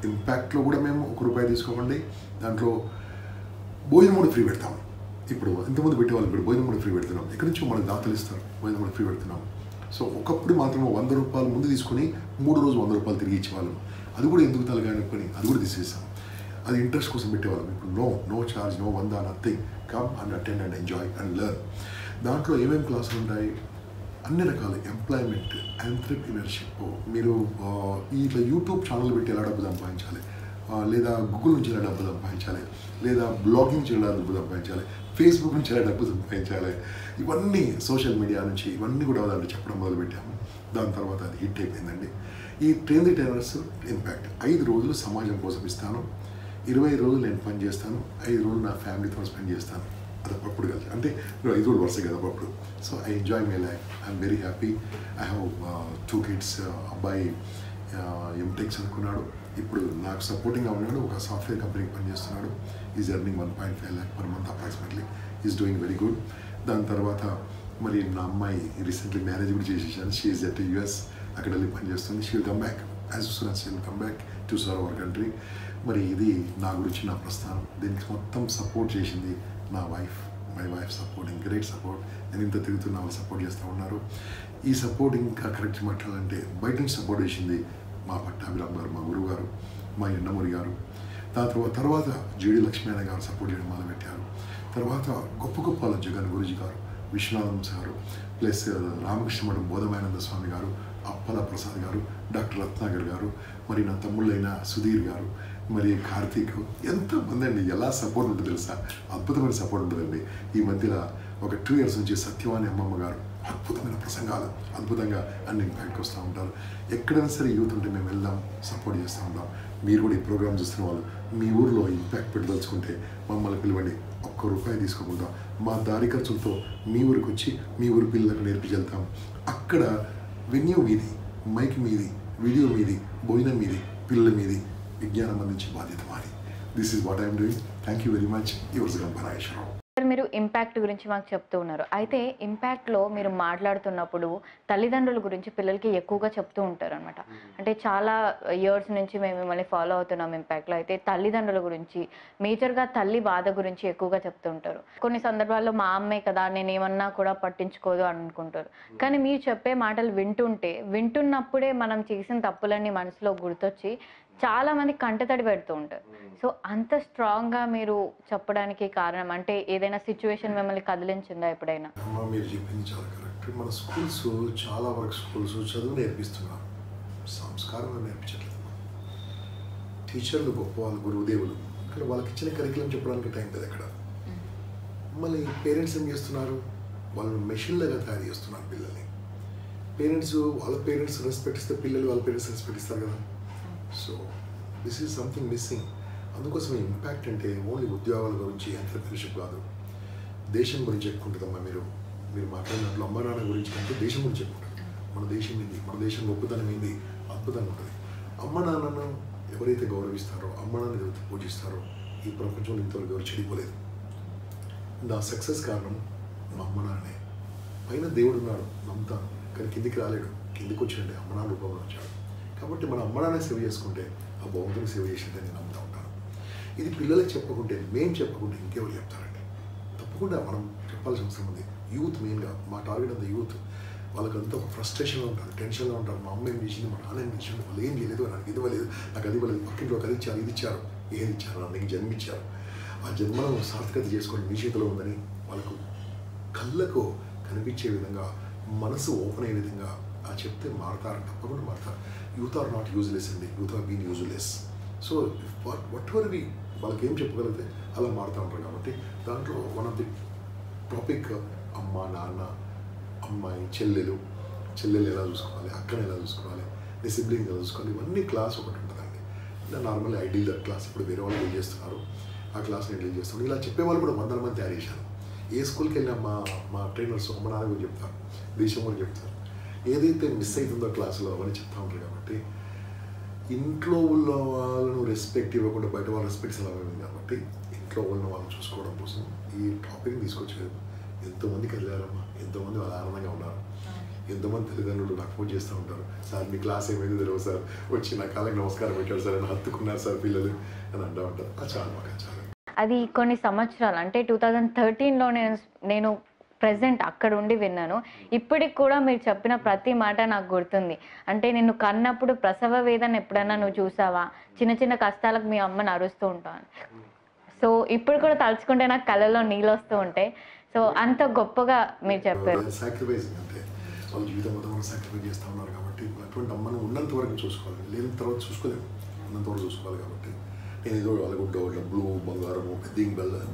ఇంపాక్ట్లో కూడా మేము 1 రూపాయి తీసుకోమండి. దాంట్లో భోజనం కూడా ఫ్రీ పెడతాము. ఇప్పుడు ఎంతమంది పెట్టేవాళ్ళు, ఇప్పుడు భోజనం కూడా ఫ్రీ పెడుతున్నాం. ఎక్కడి నుంచో మనకు దాతలు ఇస్తారు, భోజనం కూడా ఫ్రీ పెడుతున్నాం. సో ఒకప్పుడు మాత్రం 100 రూపాయలు ముందు తీసుకొని 3 రోజు 100 రూపాయలు తిరిగి ఇచ్చేవాళ్ళం. అది కూడా ఎందుకు తలగానుకొని అది కూడా తీసేసాం. అది ఇంట్రెస్ట్ కోసం పెట్టేవాళ్ళం. ఇప్పుడు no charge, no 100, nothing. Come and attend and enjoy and learn. దాంట్లో ఏమేమి క్లాసులు ఉంటాయి? అన్ని రకాల ఎంప్లాయ్మెంట్, ఎంటర్‌ప్రెన్యూర్‌షిప్. మీరు ఇట్లా యూట్యూబ్ ఛానల్ పెట్టి ఎలా డబ్బు సంపాదించాలి, లేదా గూగుల్ నుంచి ఎలా డబ్బు సంపాదించాలి, లేదా బ్లాగింగ్ నుంచి ఎలా డబ్బు సంపాదించాలి, ఫేస్బుక్ నుంచి ఎలా డబ్బు సంపాదించాలి, ఇవన్నీ సోషల్ మీడియా నుంచి ఇవన్నీ కూడా దాంట్లో చెప్పడం మొదలుపెట్టాము. దాని తర్వాత అది హిట్ అయిపోయిందండి. ఈ ట్రైన్ ది ట్రైనర్స్ ఇంపాక్ట్ 5 రోజులు సమాజం కోసం ఇస్తాను, 20 రోజులు నేను పని చేస్తాను, 5 రోజులు నా ఫ్యామిలీతో స్పెండ్ చేస్తాను. అది అప్పుడు కలిసి అంటే 5 రోజులు వరుస కదా అప్పుడు. So I enjoy my life. I'm very happy. I have 2 kids. అబ్బాయి ఎంటెక్ చదువుకున్నాడు, ఇప్పుడు నాకు సపోర్టింగ్గా ఉన్నాడు, ఒక సాఫ్ట్వేర్ కంపెనీకి పనిచేస్తున్నాడు. Is earning 1.5 lakh per month approximately. Is doing very good. దాని తర్వాత మరి నా అమ్మాయి రీసెంట్లీ మ్యారేజ్ కూడా చేసేసాను. షీ ఈజ్ ఎట్ US, అక్కడ వెళ్ళి పనిచేస్తుంది. She will come back as soon as she will come back to serve our country. మరి ఇది నా గురించి నా ప్రస్థానం. దీనికి మొత్తం సపోర్ట్ చేసింది నా wife. My wife supporting, great support. నేను ఇంత తిరుగుతున్న వాళ్ళు సపోర్ట్ చేస్తూ ఉన్నారు. ఈ సపోర్ట్ ఇంకా కరెక్ట్ మాట్లాడాలంటే బయట నుంచి సపోర్ట్ చేసింది మా పట్టాభిరామ్ గారు, మా గురువు గారు, మా ఎండమూరి గారు. దాని తర్వాత జీడి లక్ష్మీనారాయణ గారు సపోర్ట్ చేయడం మొదలుపెట్టారు. తర్వాత గొప్ప గొప్ప జగన్ గురుజీ గారు, విశ్వనాథం సారు, ప్లస్ రామకృష్ణ మఠం బోధమానంద స్వామి గారు, అప్పల ప్రసాద్ గారు, డాక్టర్ రత్నాకర్ గారు, మరి నా తమ్ముళ్ళైన సుధీర్ గారు, మరి కార్తీక్, ఎంతమంది అండి. ఎలా సపోర్ట్ ఉంటుంది తెలుసా? అద్భుతమైన సపోర్ట్ ఉంటుందండి. ఈ మధ్యలో ఒక 2 years నుంచి సత్యవాణి అమ్మమ్మ గారు అద్భుతమైన ప్రసంగాలు అద్భుతంగా అన్ని ఇంపాక్ట్కి వస్తూ ఉంటారు. ఎక్కడైనా సరే యూత్ ఉంటే మేము వెళ్దాం, సపోర్ట్ చేస్తూ ఉంటాం. మీరు కూడా ఈ ప్రోగ్రామ్ చూస్తున్న వాళ్ళు మీ ఊరిలో ఇంపాక్ట్ పెట్టదలుచుకుంటే మమ్మల్ని పిలవండి. ₹1 తీసుకోకుండా మా దారి ఖర్చులతో మీ ఊరికి వచ్చి మీ ఊరి పిల్లలకు నేర్పించెళ్తాం. అక్కడ వెన్యూ మీది, మైక్ మీది, వీడియో మీది, భోజనం మీది, పిల్లల మీది, విజ్ఞానం అందించే బాధ్యత మాది. This is what I'm doing. Thank you very much. Yours Gamparayeshwararao. మీరు ఇంపాక్ట్ గురించి మాకు చెప్తూ ఉన్నారు. అయితే ఇంపాక్ట్లో మీరు మాట్లాడుతున్నప్పుడు తల్లిదండ్రుల గురించి పిల్లలకి ఎక్కువగా చెప్తూ ఉంటారు అనమాట. అంటే చాలా ఇయర్స్ నుంచి మేము మిమ్మల్ని ఫాలో అవుతున్నాం ఇంపాక్ట్లో. అయితే తల్లిదండ్రుల గురించి మేజర్గా తల్లి బాధ గురించి ఎక్కువగా చెప్తూ ఉంటారు. కొన్ని సందర్భాల్లో మా అమ్మే కదా నేనేమన్నా కూడా పట్టించుకోదు అనుకుంటారు. కానీ మీరు చెప్పే మాటలు వింటున్నప్పుడే మనం చేసిన తప్పులన్నీ మనసులో గుర్తొచ్చి చాలామంది కంటతడి పెడుతూ ఉంటారు. సో అంత స్ట్రాంగ్గా మీరు చెప్పడానికి కారణం అంటే ఏదైనా సిచ్యువేషన్ మిమ్మల్ని కదిలించిందా ఎప్పుడైనా? మీరు చెప్పింది చాలా కరెక్ట్. మన స్కూల్స్ చాలా వరకు చదువు నేర్పిస్తున్నారు, సంస్కారం నేర్పించట్లేదు. టీచర్లు గొప్ప వాళ్ళు, గురువుదేవులు, ఇక్కడ వాళ్ళకి ఇచ్చిన కరికులం చెప్పడానికి టైం లేదు అక్కడ. మళ్ళీ పేరెంట్స్ ఏం చేస్తున్నారు, వాళ్ళు మెషిన్లుగా తయారు చేస్తున్నారు పిల్లల్ని. వాళ్ళ పేరెంట్స్ రెస్పెక్ట్ ఇస్తే పిల్లలు వాళ్ళ పేరెంట్స్ రెస్పెక్ట్ ఇస్తారు కదా. So this is something missing. అందుకోసం ఇంపాక్ట్ అంటే ఓన్లీ ఉద్యోగాల గురించి, ఎంటర్‌ప్రెన్యూర్‌షిప్ కాదు, దేశం గురించి ఎక్కుంటుందమ్మా. మీరు మాట్లాడినట్లు అమ్మ నాన్న గురించి కంటే దేశం గురించి ఎక్కుంటుంది. మన దేశం ఏంది, మన దేశం గొప్పతనం ఏంది, అద్భుతంగా ఉంటుంది. అమ్మ నాన్నను ఎవరైతే గౌరవిస్తారో, అమ్మ నాన్న ఎవరైతే పూజిస్తారో, ఈ ప్రపంచంలో ఇంతవరకు ఎవరు చెడిపోలేదు. నా సక్సెస్ కారణం మా అమ్మ నాన్నే. పైన దేవుడు ఉన్నాడు నమ్ముతాను, కానీ కిందికి రాలేడు. కిందికి వచ్చినట్టే అమ్మ నాన్న రూపంలో వచ్చాడు. కాబట్టి మన అమ్మ నాన్న సేవ చేసుకుంటే ఆ భగవంతుని సేవ చేసిందని నేను నమ్ముతా ఉంటాను. ఇది పిల్లలకు చెప్పకుంటే, మేము చెప్పకుంటే ఇంకెవరు చెప్తారండి? తప్పకుండా మనం చెప్పాల్సిన అవసరం ఉంది. యూత్ మెయిన్గా మా టార్గెట్ అంతా యూత్. వాళ్ళకంతా ఒక ఫ్రస్ట్రేషన్లో ఉంటారు, టెన్షన్లో ఉంటారు. మా అమ్మ ఏం చేసింది, మా నాన్న ఏం చేసింది, వాళ్ళు ఏం చేయలేదు, నాకు ఇది ఇవ్వలేదు, నాకు అది ఇవ్వలేదు, పక్కింట్లో అది ఇచ్చారు, ఇది ఇచ్చారు, ఏది ఇచ్చారు, నాకు జన్మిచ్చారు. ఆ జన్మను సార్థకత చేసుకొని మీ చేతిలో ఉందని వాళ్ళకు కళ్ళకు కనిపించే విధంగా, మనసు ఓపెన్ అయ్యే విధంగా చెప్తే మారుతారు, తప్పకుండా మారుతారు. యూత్ ఆర్ నాట్ యూజ్లెస్ అండి, youth are been useless. So whatever వాళ్ళకి ఏం చెప్పగలిగితే అలా మారుతూ ఉంటారు. కాబట్టి దాంట్లో వన్ ఆఫ్ ది టాపిక్ అమ్మ నాన్న, అమ్మాయి, చెల్లెలు ఎలా చూసుకోవాలి, అక్కని ఎలా చూసుకోవాలి, నీ సిబ్లింగ్ ఎలా చూసుకోవాలి, ఇవన్నీ క్లాస్ ఒకటి ఉంటుందండి. Normal I deal that class. ఇప్పుడు వేరే వాళ్ళు డీల్ చేస్తున్నారు, ఆ క్లాస్ నేను డీల్ చేస్తాను. ఇలా చెప్పేవాళ్ళు కూడా 100 మంది తయారు చేశాను. ఏ స్కూల్కి వెళ్ళినా మా ట్రైనర్స్ అమ్మ నాన్న గురించి చెప్తారు, దేశం గురించి చెప్తారు. ఏదైతే మిస్ అవుతుందో క్లాసులో అవన్నీ చెప్తూ ఉంటారు. కాబట్టి ఇంట్లో ఉన్న వాళ్ళను రెస్పెక్ట్ ఇవ్వకుండా బయట వాళ్ళు రెస్పెక్ట్స్ ఎలా ఉంది. కాబట్టి ఇంట్లో ఉన్న వాళ్ళని చూసుకోవడం కోసం ఈ టాపిక్ని తీసుకొచ్చేది. ఎంతోమంది కదిలారమ్మా, ఎంతోమంది వాళ్ళు ఆనందంగా ఉన్నారు. ఎంతోమంది తల్లిదండ్రులు నాకు ఫోన్ చేస్తూ ఉంటారు, సార్ మీ క్లాస్ ఏమైంది తెలియదు సార్, వచ్చి నా కాళ్ళకి నమస్కారం పెట్టారు సార్ అని హత్తుకున్నారు సార్ పిల్లలు అని అంటూ ఉంటారు. చాలా మాకు చాలా. అది కొన్ని సంవత్సరాలు అంటే 2013లో నేను ప్రెజెంట్ అక్కడ ఉండి విన్నాను. ఇప్పటికి కూడా మీరు చెప్పిన ప్రతి మాట నాకు గుర్తుంది. అంటే నిన్ను కన్నప్పుడు ప్రసవ వేదన ఎప్పుడైనా నువ్వు చూసావా, చిన్న చిన్న కష్టాలకు మీ అమ్మని అరుస్తూ ఉంటాను. సో ఇప్పుడు కూడా తలుచుకుంటే నాకు కళ్ళలో నీళ్ళు వస్తూ ఉంటాయి. సో అంత గొప్పగా మీరు చెప్పారు. సాక్రిఫైసింగ్ అంటే వాళ్ళ జీవితం మొత్తం మనం సాక్రిఫైస్ చేస్తూ ఉన్నారు. కాబట్టి అటువంటి అమ్మను ఉన్నంత వరకు చూసుకోవాలి, లేని తర్వాత చూసుకోలేము. ఉన్నంత వరకు చూసుకోవాలి. కాబట్టి నేను ఏదో వాళ్ళగుడ్డో డబ్బులు బంగారము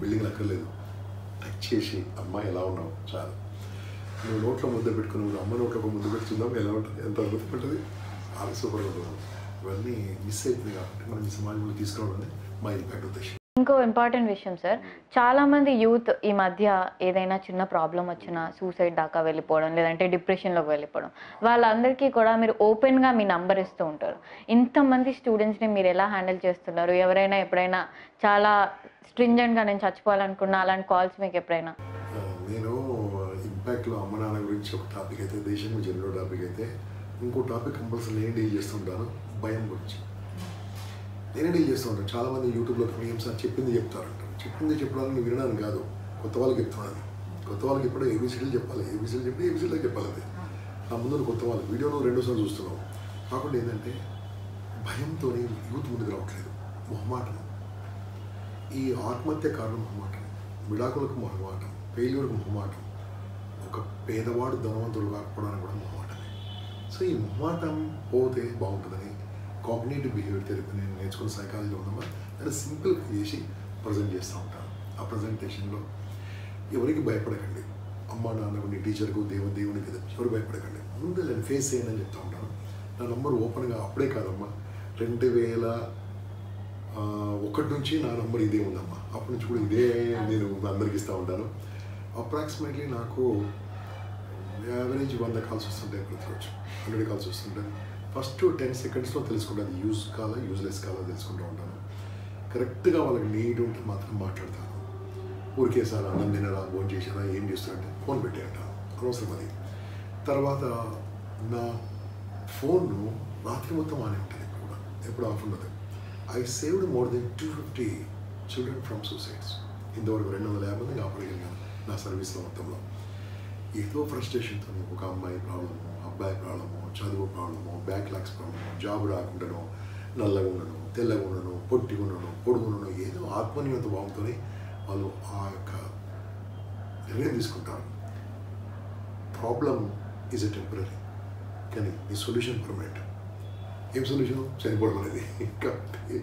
బిల్డింగ్ అక్కర్లేదు, టచ్ చేసి అమ్మాయి ఎలా ఉన్నావు చాలు. నువ్వు నోట్లో ముద్ద పెట్టుకుని నువ్వు అమ్మ నోట్లో ఒక ముద్ద పెట్టి చూద్దాం ఎలా ఉంటుంది, ఎంత అద్భుతం ఉంటుంది, చాలా సూపర్గా ఉంటుంది. ఇవన్నీ మిస్ అవుతుంది. కాబట్టి మనం ఈ సమాజంలో తీసుకురావడం మా ఇంపాక్ట్ ఉద్దేశం. ఇంకో ఇంపార్టెంట్ విషయం సార్, చాలామంది యూత్ ఈ మధ్య ఏదైనా చిన్న ప్రాబ్లం వచ్చినా సూసైడ్ దాకా వెళ్ళిపోవడం, లేదంటే డిప్రెషన్లోకి వెళ్ళిపోవడం, వాళ్ళందరికీ కూడా మీరు ఓపెన్గా మీ నంబర్ ఇస్తూ ఉంటారు. ఇంతమంది స్టూడెంట్స్ని మీరు ఎలా హ్యాండిల్ చేస్తున్నారు? ఎవరైనా ఎప్పుడైనా చాలా స్ట్రింజెంట్గా నేను చచ్చిపోవాలనుకున్నా అలాంటి కాల్స్ మీకు ఎప్పుడైనా? నేను ఇంపాక్ట్లో అమ్మ నాన్న గురించి ఒక టాపిక్ అయితే, దేశం జనరల్ టాపిక్ అయితే, ఇంకో టాపిక్ కంపల్సరీ నేను డీల్ చేస్తుంటాను, భయం గురించి నేనే డీల్ చేస్తూ ఉంటాను. చాలామంది యూట్యూబ్లో ఏం సార్ చెప్పింది చెప్తారంటారు. చెప్పింది చెప్పడానికి నువ్వు వినడానికి కాదు, కొత్త వాళ్ళకి చెప్తున్నాను. కొత్త వాళ్ళకి ఎప్పుడో ఏబీసీడీలు చెప్పాలి, ఏబీసీడీలు చెప్పి ఏబీసీడీలో చెప్పాలి. అది నా ముందు కొత్త వాళ్ళు వీడియో నువ్వు 2 సార్లు చూస్తున్నావు. కాకుండా ఏంటంటే భయంతో యూత్ ముందుకు రావట్లేదు. మొహమాటం, ఈ ఆత్మహత్య కారణం మొహమాటం, విడాకులకు మొహమాటం, ఫెయిల్యూర్కి మొహమాటం, ఒక పేదవాడు ధనవంతుడు కాకపోవడానికి కూడా మొహమాటమే. సో ఈ మొహమాటం పోతే బాగుంటుందని కాగ్నిటివ్ బిహేవియర్ థెరపీ నేను నేర్చుకున్న సైకాలజీలో ఉందమ్మా. దాన్ని సింపుల్గా చేసి ప్రజెంట్ చేస్తూ ఉంటాను. ఆ ప్రజెంటేషన్లో ఎవరికి భయపడకండి, అమ్మ నాన్నకు నీ టీచర్కు దేవునికి ఎవరు భయపడకండి, ముందు నేను ఫేస్ చేయండి అని చెప్తా ఉంటాను. నా నంబర్ ఓపెన్గా అప్పుడే కాదమ్మా, 2001 నుంచి నా నంబర్ ఇదే ఉందమ్మా. అప్పటి నుంచి కూడా ఇదే నేను అందరికి ఇస్తూ ఉంటాను. అప్రాక్సిమేట్లీ నాకు యావరేజ్ 100 కాల్స్ వస్తుంటాయి ప్రతిరోజు, 100 కాల్స్ వస్తుంటాయి. ఫస్ట్ 10 సెకండ్స్లో తెలుసుకుంటాను అది యూజ్ కాలా యూజ్లెస్ కాలా తెలుసుకుంటూ ఉంటాను. కరెక్ట్గా వాళ్ళకి నీడ్ ఉంటే మాత్రం మాట్లాడతాను. ఊరికే సార్ అన్నం తినరా, ఫోన్ చేసారా, ఏం చేస్తారంటే ఫోన్ పెట్టేయంట, అనవసరం అది. తర్వాత నా ఫోన్ రాత్రి మొత్తం ఆనే ఉంటుంది, ఎప్పుడు ఆఫ్ ఉండదు. I saved more than 250 children from suicides. ఇంతవరకు 250 మంది కాపాడగలిగాను నా సర్వీస్లో మొత్తంలో. ఏదో ఫ్రస్ట్రేషన్తో ఒక అమ్మాయి ప్రాబ్లము, అబ్బాయి ప్రాబ్లము, చదువు ప్రాబ్లము, బ్యాక్లాగ్స్ ప్రాబ్లము, జాబ్ రాకుండాను, నల్లగా ఉండను, తెల్లగా ఉండను, పొట్టిగా ఉండను, పొడుగు ఉండను, ఏదో ఆత్మన్యూనత భావంతోనే వాళ్ళు ఆ యొక్క నిర్ణయం తీసుకుంటారు. ప్రాబ్లం ఈజ్ ఎ టెంపరీ, కానీ ఈ సొల్యూషన్ పర్మనెంట్. ఏం సొల్యూషన్? చనిపోవడం అనేది. కాబట్టి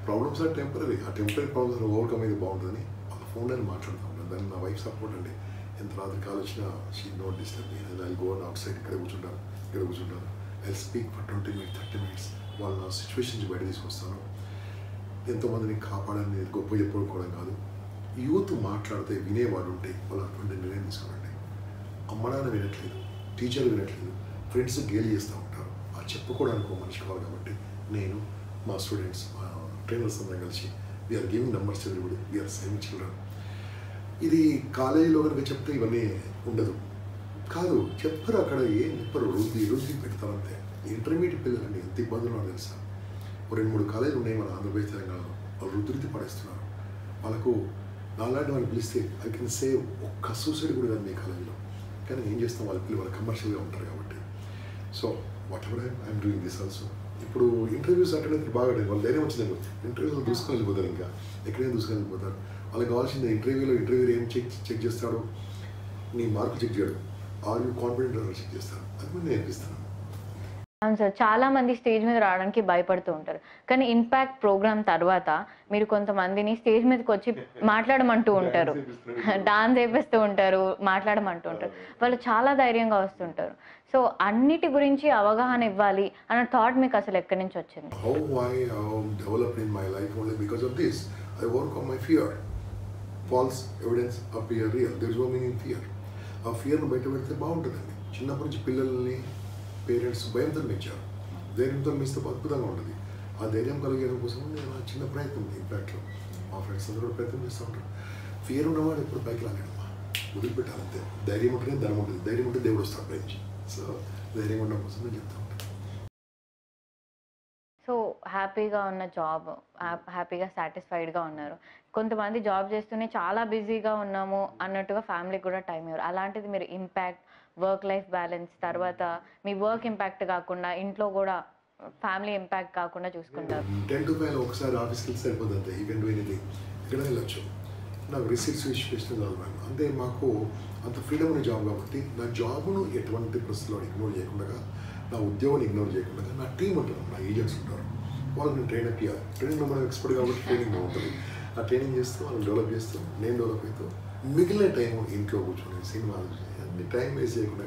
ప్రాబ్లమ్స్ ఆర్ టెంపరీ. ఆ టెంపరీ ప్రాబ్లమ్స్ ఓవర్కమ్ అయితే బాగుంటుందని వాళ్ళ ఫోన్లో మాట్లాడుతూ ఉంటాను. దాన్ని నా వైఫ్ సపోర్ట్ అండి. ఎంత రాత్రి కాల్ వచ్చినా she note disturb me. I go out side, ఇక్కడ కూర్చుంటాను. I speak for 20 minutes 30 minutes. వాళ్ళ నా సిచ్యువేషన్ నుంచి బయట తీసుకొస్తాను. ఎంతోమందిని కాపాడని గొప్ప చెప్పుకోవడం కాదు, యూత్ మాట్లాడితే వినేవాడు ఉంటే వాళ్ళు అటువంటి నిర్ణయం తీసుకోండి. అమ్మ నాన్న వినట్లేదు, టీచర్లు వినట్లేదు, ఫ్రెండ్స్ గేలి చేస్తూ ఉంటారు. ఆ చెప్పుకోవడానికి ఒక మనిషి కావాలి. కాబట్టి నేను, మా స్టూడెంట్స్, మా ట్రైనర్స్ అందరం కలిసి we are giving numbers everybody, we are saving children. ఇది కాలేజీలో కనుక చెప్తే ఇవన్నీ ఉండదు కాదు, చెప్పరు. అక్కడ ఏం చెప్పరు, రుద్ది పెడతారంతే. ఇంటర్మీడియట్ పిల్లలండి ఎంత ఇబ్బందులు ఉన్నారో తెలుసా. 2-3 కాలేజీలు ఉన్నాయి మన ఆంధ్రప్రదేశ్ తెలంగాణలో. వాళ్ళు రుద్దురితి పడేస్తున్నారు. వాళ్ళకు నాలాంటి వాళ్ళు పిలిస్తే ఐ కెన్ సేవ్ ఒక్క సూసైడ్ కూడా కాదు మీ కాలేజీలో. కానీ ఏం చేస్తాం, వాళ్ళ పిల్లలు వాళ్ళు కమర్షియల్గా ఉంటారు కాబట్టి. So what ever I'm doing this also. ఇప్పుడు ఇంటర్వ్యూస్ అటెండ్ అయితే బాగా వాళ్ళు ధైర్యం వచ్చింది. ఇంటర్వ్యూలో దూసుకొని వెళ్ళిపోతారు, ఇంకా ఎక్కడైనా దూసుకొని వెళ్ళిపోతారు. వాళ్ళకి కావాల్సింది ఇంటర్వ్యూ ఏం చెక్ చేస్తాడు, నీ మార్కు చెక్ చేయడు, ఆర్ యూ కాన్ఫిడెంట్ చెక్ చేస్తాడు. అది కూడా నేర్పిస్తాను. అవును సార్, చాలామంది స్టేజ్ మీద రావడానికి భయపడుతూ ఉంటారు. కానీ ఇంపాక్ట్ ప్రోగ్రామ్ తర్వాత మీరు కొంతమందిని స్టేజ్ మీదకి వచ్చి మాట్లాడమంటూ ఉంటారు, డాన్స్ వేపిస్తూ ఉంటారు, మాట్లాడమంటూ ఉంటారు. వాళ్ళు చాలా ధైర్యంగా వస్తుంటారు. సో అన్నిటి గురించి అవగాహన ఇవ్వాలి అన్న థాట్ మీకు అసలు ఎక్కడి నుంచి వచ్చింది? How I developed in my life only because of this. I overcome my fear. False evidence appear real. There is no meaning in fear. ఆ ఫియర్ను బయట పెడితే బాగుంటుందండి. చిన్నప్పటి నుంచి పిల్లల్ని పేరెంట్స్ భయంతో పెంచారు. ధైర్యంతో మిస్తే అద్భుతంగా ఉంటుంది. ఆ ధైర్యం కలిగేయడం కోసం నేను నా చిన్న ప్రయత్నం ఇంపాక్ట్లో మా ఫ్రెండ్స్ అందరూ ప్రయత్నం చేస్తూ ఉంటారు. ఫియర్ ఉన్నవాడు ఎప్పుడు పైకి రాలేడమ్మా, వదిలిపెట్టాలంతే. ధైర్యం ఉంటేనే ధనం ఉంటుంది, ధైర్యం ఉంటే దేవుడు వస్తాడు పైకి. సో ధైర్యం ఉండడం కోసం నేను చెప్తా ఉంటాను. సో హ్యాపీగా ఉన్న జాబ్, హ్యాపీగా సాటిస్ఫైడ్గా ఉన్నారు. కొంతమంది జాబ్ చేస్తూనే చాలా బిజీగా ఉన్నాము అన్నట్టుగా ఫ్యామిలీకి కూడా టైం ఇవ్వరు. అలాంటిది మీరు ఇంపాక్ట్, వర్క్ లైఫ్ బ్యాలెన్స్, తర్వాత మీ వర్క్ ఇంపాక్ట్ కాకుండా ఇంట్లో కూడా ఫ్యామిలీ ఇంపాక్ట్ కాకుండా చూసుకుంటారు. 10 to 5 ఒకసారి ఆఫీస్కి వెళ్తే సరిపోతుంది అంతే. You can do anything. ఎక్కడ వెళ్ళొచ్చు. నాకు రిసీట్స్ ఇష్యూషన్ చదవాలి అంటే మాకు అంత ఫ్రీడమ్ ఉన్న జాబ్ కాబట్టి నా జాబ్ను ఎటువంటి పరిస్థితుల్లో ఇగ్నోర్ చేయకుండా, నా ఉద్యోగాన్ని ఇగ్నోర్ చేయకుండా నా టీం ఉంటారు, నా ఏజెంట్స్ ఉంటారు, వాళ్ళని నేను ట్రైన్ అప్ చేయాలి. ట్రైనింగ్లో మనం ఎక్స్పర్ట్ కాబట్టి ట్రైనింగ్ బాగుంటుంది. ఆ ట్రైనింగ్ చేస్తూ వాళ్ళని డెవలప్ చేస్తూ నేను డెవలప్ అవుతూ మిగిలిన టైం ఇంట్లో కూర్చొని సినిమాలు అన్ని టైం వేస్ట్ చేయకుండా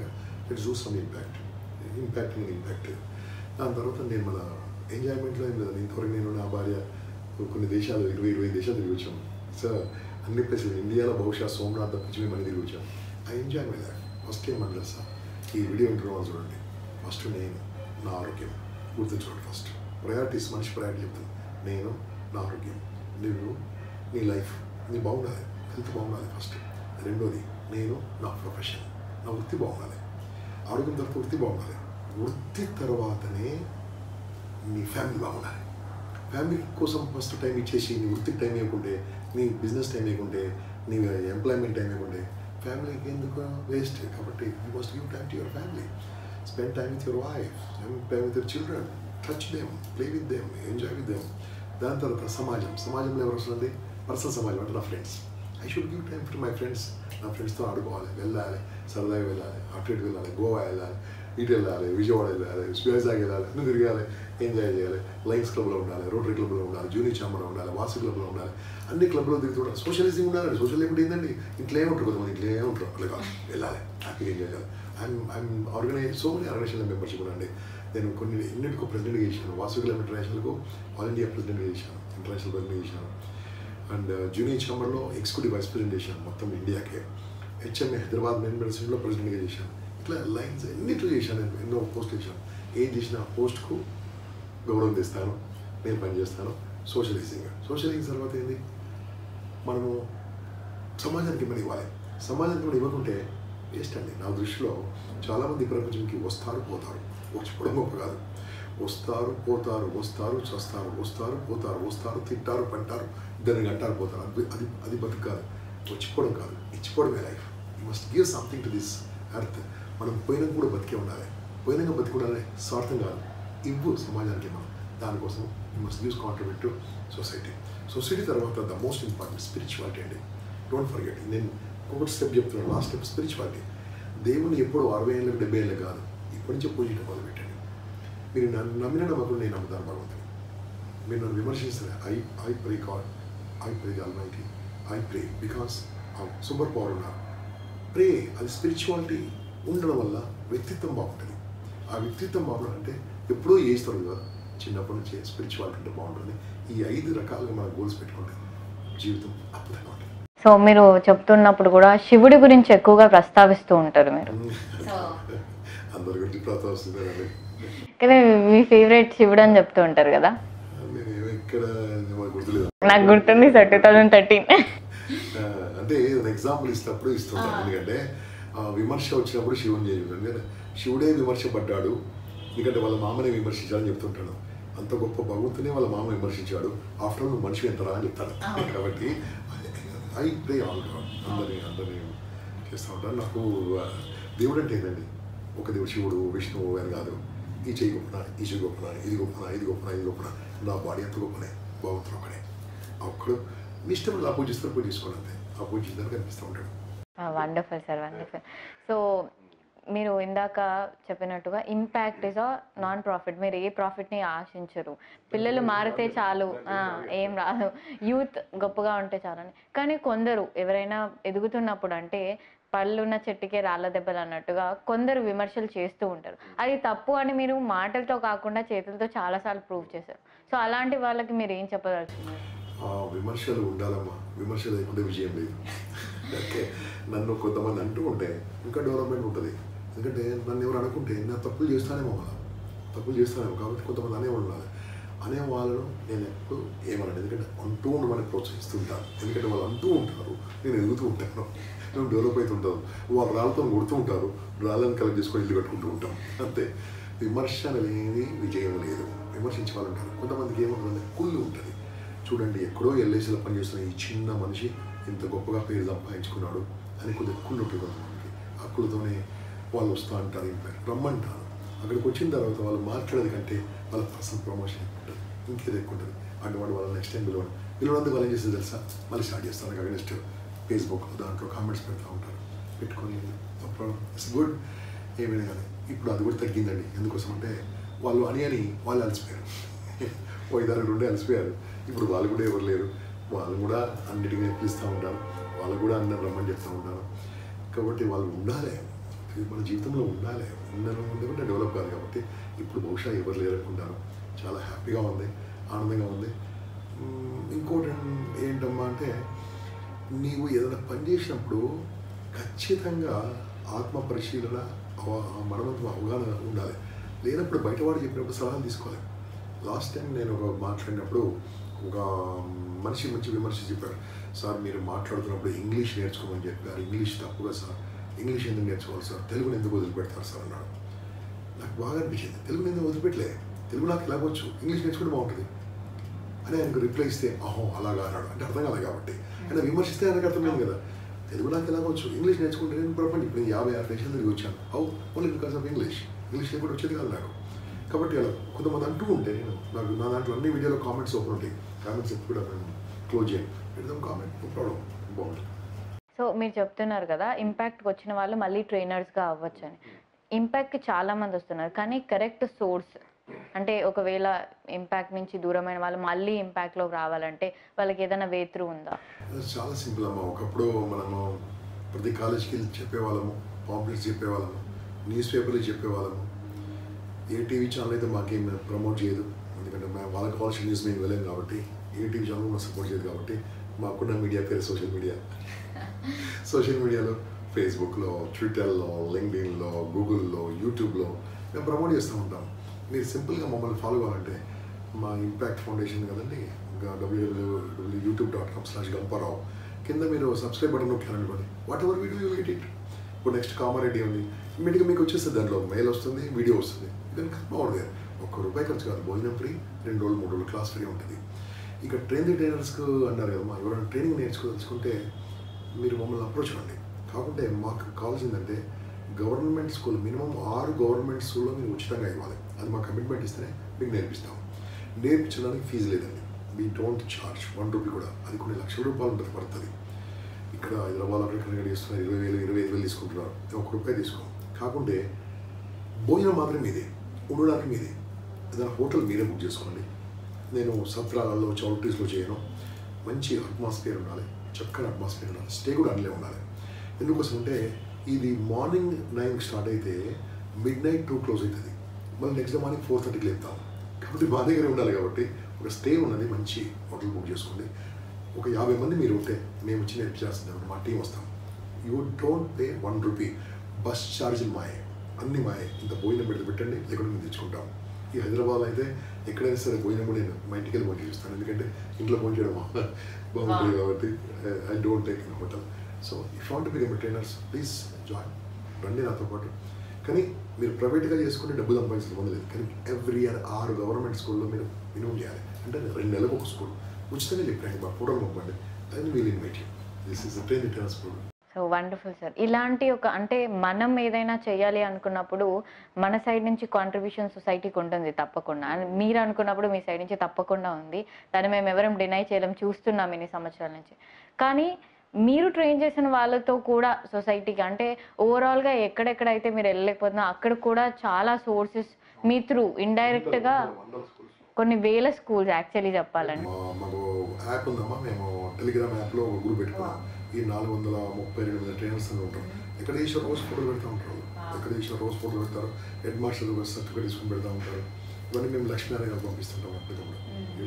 ఇట్స్ డూ సమ్ ఇంపాక్ట్. దాని తర్వాత నేను మన ఎంజాయ్మెంట్లో ఏం లేదు. ఇంతవరకు నేను నా భార్య కొన్ని దేశాలు 20 దేశాలు తిరిగి వచ్చాము. సో అన్ని ప్లేసెస్ ఇండియాలో బహుశా సోమనాథ్ తప్పించి మేము తిరిగి వచ్చాము. I enjoy my life. First ఏమన్నా సార్ ఈ వీడియో ఇంటర్వ్యూ చూడండి. ఫస్ట్ నేను, నా ఆరోగ్యం గుర్తుంచుకోండి. ఫస్ట్ ప్రయారిటీస్, మనిషి ప్రయారిటీ చెప్తాను. నేను, నా ఆరోగ్యం, నువ్వు, నీ లైఫ్, నీ బాగుండాలి, హెల్త్ బాగుండాలి ఫస్ట్. రెండోది నేను, నా ప్రొఫెషన్, నా వృత్తి బాగుండాలి. ఆరోగ్యం తర్వాత వృత్తి బాగుండాలి. వృత్తి తర్వాతనే నీ ఫ్యామిలీ బాగుండాలి. ఫ్యామిలీ కోసం ఫస్ట్ టైం ఇచ్చేసి నీ వృత్తికి టైం ఇవ్వకుంటే, నీ బిజినెస్ టైం ఇవ్వకుంటే, నీ ఎంప్లాయ్మెంట్ టైం ఇవ్వకుంటే ఫ్యామిలీకి ఎందుకు వేస్ట్. కాబట్టి you must give time to your family. Spend time with your wife, spend time with your children, touch them, play with them, enjoy with them. దాని తర్వాత సమాజంలో ఎవరు వస్తుంది? పర్సనల్ సమాజం అంటే నా friends. I should give time for my friends. నా ఫ్రెండ్స్తో ఆడుకోవాలి, వెళ్ళాలి, సరదాగా వెళ్ళాలి, అటు ఇటు వెళ్ళాలి, గోవా వెళ్ళాలి, ఇటు వెళ్ళాలి, విజయవాడ వెళ్ళాలి, వైజాగ్ వెళ్ళాలి, అన్నీ తిరగాలి, ఎంజాయ్ చేయాలి. లయన్స్ క్లబ్లో ఉండాలి, రోటరీ క్లబ్లో ఉండాలి, జూనియర్ ఛాంబర్లో ఉండాలి, వాసు క్లబ్లో ఉండాలి, అన్ని క్లబ్లో తిరుగుతూ ఉండాలి. సోషలిజం ఉండాలి. సోషల్ లేకుంటే ఏంటండి, ఇంట్లో ఏముంటారు, కొంతమంది ఇంట్లో ఏముంటారు, అట్లా కాదు, వెళ్ళాలి, హ్యాపీగా ఎంజాయ్ చేయాలి. I'm organise so many organisation membership ఉన్నాండి. నేను కొన్ని ఎన్నిటికో ప్రెసిడెంట్గా చేశాను. వాసు క్లబ్ ఇంటర్నేషనల్కు ఆల్ ఇండియా ప్రెసిడెంట్గా చేశాను, ఇంటర్నేషనల్ ప్రెసిడెంట్గా చేశాను. అండ్ జూనియర్ ఛాంబర్లో ఎగ్జిక్యూటివ్ వైస్ ప్రెసిడెంట్ చేశాను మొత్తం ఇండియాకే. హెచ్ఎంఏ హైదరాబాద్ మెయిన్ ప్రెసిడెంట్లో ప్రెసిడెంట్గా చేశాను. ఇట్లా లైన్స్ ఎన్నిట్లో చేశాను, నేను ఎన్నో పోస్టులు చేశాను. ఏం చేసిన పోస్ట్కు గౌరవం తెస్తాను, నేను పనిచేస్తాను. సోషలైజింగ్ తర్వాత ఏంది, మనము సమాజానికి ఏమైనా ఇవ్వాలి. సమాజానికి కూడా ఇవ్వకుంటే వేస్ట్ అండి. నా దృష్టిలో చాలామంది ప్రపంచంకి వస్తారు పోతారు, వచ్చిపోవడం గొప్ప కాదు. వస్తారు పోతారు, వస్తారు చస్తారు, వస్తారు పోతారు, వస్తారు తింటారు పంటారు, ఇద్దరిని గంటారు పోతారు. అది బతుకు కాదు, వచ్చిపోవడం కాదు, ఇచ్చిపోవడమే life. You must give something to this earth. మనం పోయినాక కూడా బతికే ఉండాలి. పోయినాక బతికి ఉండాలి, స్వార్థం కాదు, ఇవ్వు సమాజానికి. మనం దానికోసం you must gives contribute to society తర్వాత ద మోస్ట్ ఇంపార్టెంట్ స్పిరిచువాలిటీ అండి. Don't forget. నేను ఇంకొకటి స్టెప్ చెప్తున్నాను, లాస్ట్ స్టెప్ స్పిరిచువాలిటీ. దేవుని ఎప్పుడు 60 ఏళ్ళకి 70 ఏళ్ళకి కాదు, ఇప్పటి నుంచే పూజించడం మొదలుపెట్టండి. మీరు నన్ను నమ్మిన నమ్మకం నేను నమ్ముతాను భగవంతుని. మీరు నన్ను విమర్శిస్తారు, I pray God, I pray the almighty, I pray because super power ఉన్నారు. ప్రే, అది స్పిరిచువాలిటీ ఉండడం వల్ల వ్యక్తిత్వం బాగుంటుంది. ఆ వ్యక్తిత్వం బాగుండాలంటే ఎప్పుడో చేస్తారు కదా, చిన్నప్పటి నుంచి స్పిరిచువాలిటీ అంటే బాగుంటుంది. ఈ 5 రకాలుగా మన గోల్స్ పెట్టుకుంటే జీవితం అద్భుతంగా ఉంటుంది. సో మీరు చెప్తున్నప్పుడు కూడా శివుడి గురించి ఎక్కువగా ప్రస్తావిస్తూ ఉంటారు మీరు. అందరి గురించి ప్రస్తావిస్తున్నారు. కానీ మీ ఫేవరెట్ శివుడు అని చెప్తూ ఉంటారు కదా. ఇక్కడ గుర్తులేదు, నాకు గుర్తుంది 2013. అంటే ఎగ్జాంపుల్ ఇస్తున్నప్పుడు ఇస్తుంటాను. ఎందుకంటే విమర్శ వచ్చినప్పుడు శివుని చేయదు. ఎందుకంటే శివుడే విమర్శపడ్డాడు, ఎందుకంటే వాళ్ళ మామనే విమర్శించాలని చెప్తుంటాడు. అంత గొప్ప భగవంతునే వాళ్ళ మామ విమర్శించాడు, ఆఫ్టర్ ఆల్ మనిషి ఎంతరా అని చెప్తారు. కాబట్టి ఐ ప్రే ఆల్ గాడ్, అందరినీ చేస్తూ ఉంటాను. నాకు దేవుడు అంటే ఏంటండి, ఒక దేవుడు శివుడు విష్ణువు అని కాదు. ఈ చెయ్యి గొప్పనా, ఈ చెయ్యి గొప్పనా, ఇది గొప్పనా, ఇది గొప్పనా, ఇది గొప్పనా, నా బాడీ ఎంత గొప్పనే, భగవంతుడు ఒక్కడే. ఒక్కడు మీ ఇష్టం ఆ పూజిస్తారు, పూజించుకోండి అంతే. ఆ పూజించడానికి కనిపిస్తూ ఉంటాడు. Wonderful sir, wonderful. సో మీరు ఇందాక చెప్పినట్టుగా impact is a non profit. మీరు ఏ ప్రాఫిట్ని ఆశించరు. పిల్లలు మారితే చాలు, ఏం రాదు, యూత్ గొప్పగా ఉంటే చాలని. కానీ కొందరు ఎవరైనా ఎదుగుతున్నప్పుడు, అంటే పళ్ళున్న చెట్టుకే రాళ్ళ దెబ్బలు అన్నట్టుగా కొందరు విమర్శలు చేస్తూ ఉంటారు. అది తప్పు అని మీరు మాటలతో కాకుండా చేతులతో చాలాసార్లు ప్రూవ్ చేశారు. సో అలాంటి వాళ్ళకి మీరు ఏం చెప్పదలుచుకున్నారు? విమర్శలు ఉండాలమ్మా, విమర్శ లేకుండా విజయం లేదు. ఓకే, నన్ను కొంతమంది అంటూ ఉంటే ఇంకా డెవలప్మెంట్ ఉంటుంది. ఎందుకంటే నన్ను ఎవరు అనుకుంటే నా తప్పులు చేస్తానేమో కాబట్టి కొంతమంది అనేవాళ్ళు ఉండాలి. అనేవాళ్ళను నేను ఎప్పుడు ఏమన్నాను, ఎందుకంటే అంటూ ఉండమని ప్రోత్సహిస్తుంటాను. ఎందుకంటే వాళ్ళు అంటూ ఉంటారు, నేను ఎదుగుతూ ఉంటాను, నేను డెవలప్ అవుతుంటాను. వాళ్ళు రాళ్ళతో కొడుతూ ఉంటారు, రాళ్ళని కలెక్ట్ చేసుకొని ఇల్లు కట్టుకుంటూ ఉంటాం అంతే. విమర్శ లేని విజయం లేదు. విమర్శించే వాళ్ళు ఉంటారు. కొంతమందికి ఏముంటుందంటే కుళ్ళు ఉంటుంది. చూడండి, ఎక్కడో ఎల్ఐసీలో పనిచేస్తున్న ఈ చిన్న మనిషి ఇంత గొప్పగా పేరు సంపాదించుకున్నాడు అని కొద్దిగా కుళ్ళు ఉంటుంది కొంతమందికి. ఆ కుళ్ళతోనే వాళ్ళు వస్తూ అంటారు, ఇంపాక్ట్ రమ్మంటారు. అక్కడికి వచ్చిన తర్వాత వాళ్ళు మాట్లాడేది కంటే వాళ్ళ పర్సనల్ ప్రమోషన్ ఎక్కువ ఉంటుంది, ఇంకేదో ఎక్కువ ఉంటుంది. అటువంటి వాళ్ళు నెక్స్ట్ టైం పిలవడందుకు వాళ్ళు ఏం చేస్తుంది తెలుసా, మళ్ళీ స్టార్ట్ చేస్తారు. అగెన్స్ట్ ఫేస్బుక్ దాంట్లో కామెంట్స్ పెడతా ఉంటారు, పెట్టుకొని ఇట్స్ గుడ్ ఏమైనా కానీ. ఇప్పుడు అది కూడా తగ్గిందండి. ఎందుకోసం అంటే వాళ్ళు అని వాళ్ళు అలసిపోయారు. ఓ 5-6 ఉండే అలసిపోయారు. ఇప్పుడు వాళ్ళు కూడా ఎవరు లేరు. వాళ్ళు కూడా అన్నిటికీ పిలుస్తూ ఉంటారు, వాళ్ళు కూడా అందరూ రమ్మని చెప్తూ ఉంటారు. కాబట్టి వాళ్ళు ఉండాలి, మన జీవితంలో ఉండాలి. ఉండకుండా డెవలప్ కాదు. కాబట్టి ఇప్పుడు బహుశా ఎవరు లేరనుకుంటారు. చాలా హ్యాపీగా ఉంది, ఆనందంగా ఉంది. ఇంకోటి ఏంటమ్మా అంటే, నీవు ఏదైనా పని చేసినప్పుడు ఖచ్చితంగా ఆత్మ పరిశీలన, మనవంతు అవగాహన ఉండాలి. లేనప్పుడు బయటవాడు చెప్పినప్పుడు సలహాలు తీసుకోవాలి. లాస్ట్ టైం నేను మాట్లాడినప్పుడు ఒక మనిషి మంచి విమర్శ చెప్పారు. సార్, మీరు మాట్లాడుతున్నప్పుడు ఇంగ్లీష్ నేర్చుకోమని చెప్పారు. ఇంగ్లీష్ తప్పుగా సార్, ఇంగ్లీష్ ఎందుకు నేర్చుకోవాలి సార్, తెలుగుని ఎందుకు వదిలిపెడతారు సార్ అన్నాడు. నాకు బాగా అనిపించింది. తెలుగుని ఎందుకు వదిలిపెట్టలే, తెలుగు నాకు ఎలాగొచ్చు, ఇంగ్లీష్ నేర్చుకుంటే బాగుంటుంది అని ఆయనకు రిప్లై ఇస్తే, అహో అలాగా అన్నాడు. అంటే అర్థం కాదు కాబట్టి ఆయన విమర్శిస్తే ఆయనకు అర్థమైంది కదా, తెలుగు నాకు ఎలాగొచ్చు, ఇంగ్లీష్ నేర్చుకుంటే నేను ప్రపంచం ఇప్పుడు 50-60 దేశాలు తిరిగి వచ్చాను. ఓన్లీ బికాస్ ఆఫ్ ఇంగ్లీష్ లేకుండా వచ్చేది కాదు నాకు. కాబట్టి అలా కొంతమంది అంటూ ఉంటే నాకు నా దాంట్లో అన్ని వీడియోలో కామెంట్స్ ఓపెన్ ఉంటాయి. కామెంట్స్ ఎప్పుడు కూడా నేను క్లోజ్ చేయండి, పెడదాం కామెంట్, నో ప్రాబ్లం, బాగుంటుంది. సో మీరు చెప్తున్నారు కదా, ఇంపాక్ట్కి వచ్చిన వాళ్ళు మళ్ళీ ట్రైనర్స్గా అవ్వచ్చు అని. ఇంపాక్ట్‌కి చాలామంది వస్తున్నారు. కానీ కరెక్ట్ సోర్స్ అంటే ఒకవేళ ఇంపాక్ట్ నుంచి దూరమైన వాళ్ళు మళ్ళీ ఇంపాక్ట్‌లోకి రావాలంటే వాళ్ళకేదైనా వే త్రూ ఉందా? చాలా సింపుల్ అమ్మా. ఒకప్పుడు మనము ప్రతి కాలేజ్కి వెళ్ళి చెప్పేవాళ్ళము, పాంప్లెట్స్ చెప్పేవాళ్ళము, న్యూస్ పేపర్లు చెప్పేవాళ్ళము. ఏ టీవీ ఛానల్ అయితే మాకేం ప్రమోట్ చేయదు, ఎందుకంటే మేము వాళ్ళకి కావాల్సిన న్యూస్ మేము వెళ్ళాం కాబట్టి. ఏ టీవీ ఛానల్ మాకు సపోర్ట్ చేయదు కాబట్టి మాకున్న మీడియా పేరు సోషల్ మీడియా. సోషల్ మీడియాలో ఫేస్బుక్లో, ట్విట్టర్లో, లింక్డ్ఇన్లో, గూగుల్లో, యూట్యూబ్లో మేము ప్రమోట్ చేస్తూ ఉంటాం. మీరు సింపుల్గా మమ్మల్ని ఫాలో అవ్వాలంటే మా ఇంపాక్ట్ ఫౌండేషన్ కదండి, www.youtube.com/గంపారావు కింద మీరు సబ్స్క్రైబ్ బటన్ నొక్కారనుకోండి, whatever video you get it. ఇప్పుడు నెక్స్ట్ కామారెడ్డి ఉంది, ఇమీడియట్గా మీకు వచ్చేస్తుంది, దాంట్లో మెయిల్ వస్తుంది, వీడియో వస్తుంది. దానికి బాగుంటుంది. ₹1 ఖర్చు కాదు, భోజనం ఫ్రీ, 2 రోజులు 3 రోజులు క్లాస్ ఫ్రీ ఉంటుంది. ఇక ట్రైనర్స్కు అన్నారు కదమ్మా, ఎవరైనా ట్రైనింగ్ నేర్చుకోదలుచుకుంటే మీరు మమ్మల్ని అప్రోచ్ అవ్వండి. కాకుంటే మాకు కావాల్సిందంటే గవర్నమెంట్ స్కూల్ మినిమం 6 గవర్నమెంట్ స్కూల్లో మీరు ఉచితంగా ఇవ్వాలి. అది మా కమిట్మెంట్ ఇస్తేనే మీకు నేర్పిస్తాం. నేర్పించడానికి ఫీజు లేదండి, వీ డోంట్ ఛార్జ్ ₹1 కూడా. అది కొన్ని లక్షల రూపాయలు ఉంటుంది పడుతుంది. ఇక్కడ హైదరాబాద్ అక్కడ చేస్తున్నారు, 20,000 25,000 తీసుకుంటున్నారు, ₹1 తీసుకో. కాకుంటే భోజనం మాత్రం మీదే, ఉండడానికి మీదే. ఏదైనా హోటల్ మీరే బుక్ చేసుకోండి. నేను సత్రాలలో చౌల్ట్రీస్లో చేయను. మంచి అట్మాస్ఫియర్ ఉండాలి, చక్కని అట్మాస్ఫియర్ ఉండాలి, స్టే కూడా అందులో ఉండాలి. ఎందుకోసం అంటే ఇది మార్నింగ్ 9కి స్టార్ట్ అయితే midnight 2 క్లోజ్ అవుతుంది. మళ్ళీ నెక్స్ట్ డే మార్నింగ్ 4:30కి లేపుతాం. కాబట్టి మా దగ్గర ఉండాలి కాబట్టి ఒక స్టే ఉన్నది, మంచి హోటల్ బుక్ చేసుకోండి. ఒక 50 మంది మీరు ఉంటే మేము వచ్చి నేర్పించాల్సిందే, మా టీం వస్తాం. You don't pay ₹1. బస్ ఛార్జీలు మాయే, అన్ని మాయే. ఇంత భోజనం పెట్టండి, లేకుండా మేము తెచ్చుకుంటాం. ఈ హైదరాబాద్ అయితే ఎక్కడైనా సరే భోజనం కూడా నేను మా ఇంటికి వెళ్ళి భోజనం చేస్తాను, ఎందుకంటే ఇంట్లో భోజనం చేయడం బాగుంటుంది కాబట్టి. I don't take in hotel. So if want to become trainers please join, రండి నాతో పాటు. కానీ మీరు ప్రైవేట్గా చేసుకుంటే డబ్బు సంపాదించిన పొంది లేదు. కానీ ఎవ్రీ ఇయర్ 6 గవర్నమెంట్ స్కూల్లో మీరు మినిమం చేయాలి. అంటే 2 నెలలకు ఒక స్కూల్ ఉచితంగా చెప్పండి, మా ఫోటోలు పంపండి, and we'll invite you. This is trainers programme. So wonderful sir. ఇలాంటి అంటే మనం ఏదైనా చేయాలి అనుకున్నప్పుడు మన సైడ్ నుంచి కాంట్రిబ్యూషన్ సొసైటీకి ఉంటుంది తప్పకుండా. అండ్ మీరు అనుకున్నప్పుడు మీ సైడ్ నుంచి తప్పకుండా ఉంది. దాన్ని మేము ఎవరం డినై చేయలేం, చూస్తున్నాం ఇన్ని సంవత్సరాల నుంచి. కానీ మీరు ట్రైన్ చేసిన వాళ్ళతో కూడా సొసైటీకి అంటే ఓవరాల్గా ఎక్కడెక్కడైతే మీరు వెళ్ళలేకపోతున్నా అక్కడ కూడా చాలా సోర్సెస్ మీ త్రూ ఇండైరెక్ట్గా కొన్ని వేల స్కూల్స్ యాక్చువల్లీ చెప్పాలండి. మాకు యాప్ ఉందమ్మా, మేము టెలిగ్రామ్ యాప్లో ఒక గ్రూప్ పెట్టుకున్నాం. ఈ 432 ట్రైనర్స్ అని ఉంటాం. ఎక్కడ చేసిన రోజు ఫోటోలు పెడతా ఉంటారు, ఎక్కడ చేసిన రోజు ఫోటోలు పెడతారు, హెడ్ మాస్టర్ సర్టిఫికేట్ తీసుకుని పెడతా ఉంటారు. ఇవన్నీ మేము లక్ష్మీనారాయణ గారు పంపిస్తుంటాం అప్పుడు కూడా.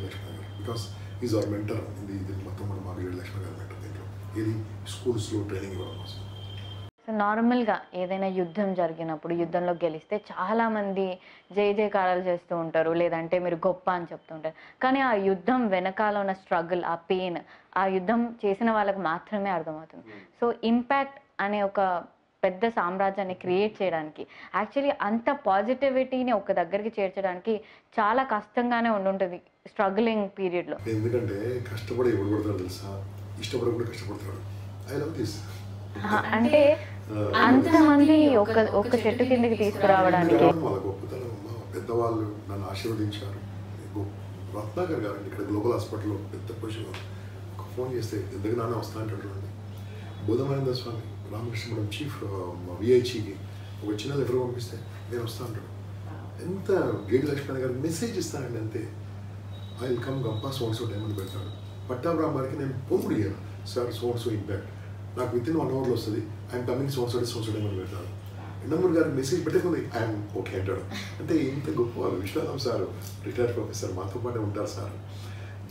లక్ష్మీ గారు బికాస్ ఈజ్ అవర్ మెంటర్. ఇది మొత్తం కూడా మాకు లక్ష్మీ గారు మెంటర్ దీంట్లో. ఇది స్కూల్స్లో ట్రైనింగ్ ఇవ్వడం కోసం. సో నార్మల్గా ఏదైనా యుద్ధం జరిగినప్పుడు యుద్ధంలో గెలిస్తే చాలామంది జయకారాలు చేస్తూ ఉంటారు, లేదంటే మీరు గొప్ప అని చెప్తుంటారు. కానీ ఆ యుద్ధం వెనకాల ఉన్న స్ట్రగుల్, ఆ పెయిన్ ఆ యుద్ధం చేసిన వాళ్ళకి మాత్రమే అర్థమవుతుంది. సో ఇంపాక్ట్ అనే ఒక పెద్ద సామ్రాజ్యాన్ని క్రియేట్ చేయడానికి యాక్చువల్లీ అంత పాజిటివిటీని ఒక దగ్గరికి చేర్చడానికి చాలా కష్టంగానే ఉండుంటుంది స్ట్రగులింగ్ పీరియడ్లో. ఎందుకంటే కష్టపడి ఎవడు పడతాడు తెలుసా, ఇష్టపడి కూడా కష్టపడతాడు. I love this. అంటే అంతమంది ఒక చెట్టు కిందకి తీసుకురావడానికి వాళ్ళ గొప్పతనం. పెద్దవాళ్ళు నన్ను ఆశీర్వదించారు. రత్నాకర్ గారు ఇక్కడ గ్లోబల్ హాస్పిటల్లో పెద్ద పొజిషన్ ఒక ఫోన్ చేస్తే ఎందుకు నాన్న వస్తా అంటాడు. బోధమహేంద్ర స్వామి రామకృష్ణ మేడం చీఫ్ విఐచికి ఒక చిన్న లెటర్ పంపిస్తే నేను వస్తా అంటాడు. ఎంత గేడి లక్ష్మణ్ గారికి మెసేజ్ ఇస్తానండి అంతే. I will come Gampa సోన్సో diamond పెడతాడు. పట్టాభిరామ్ గారికి నేను ఫోన్ ఇయ్యాను, సార్ సోన్సో ఇంపాక్ట్ నాకు విత్ ఇన్ 1 అవర్లో వస్తుంది, ఐఎమ్ కమింగ్ సోన్సో డైమండ్ పెడతాడు. ఎండమూరి గారికి మెసేజ్ పెట్టకుండా ఐఎమ్ ఓకే అంటాడు. అంటే ఇంత గొప్ప వాళ్ళు. విశ్వనాథం సార్ రిటైర్డ్ ప్రొఫెసర్ మాతో పాటే ఉంటారు సార్.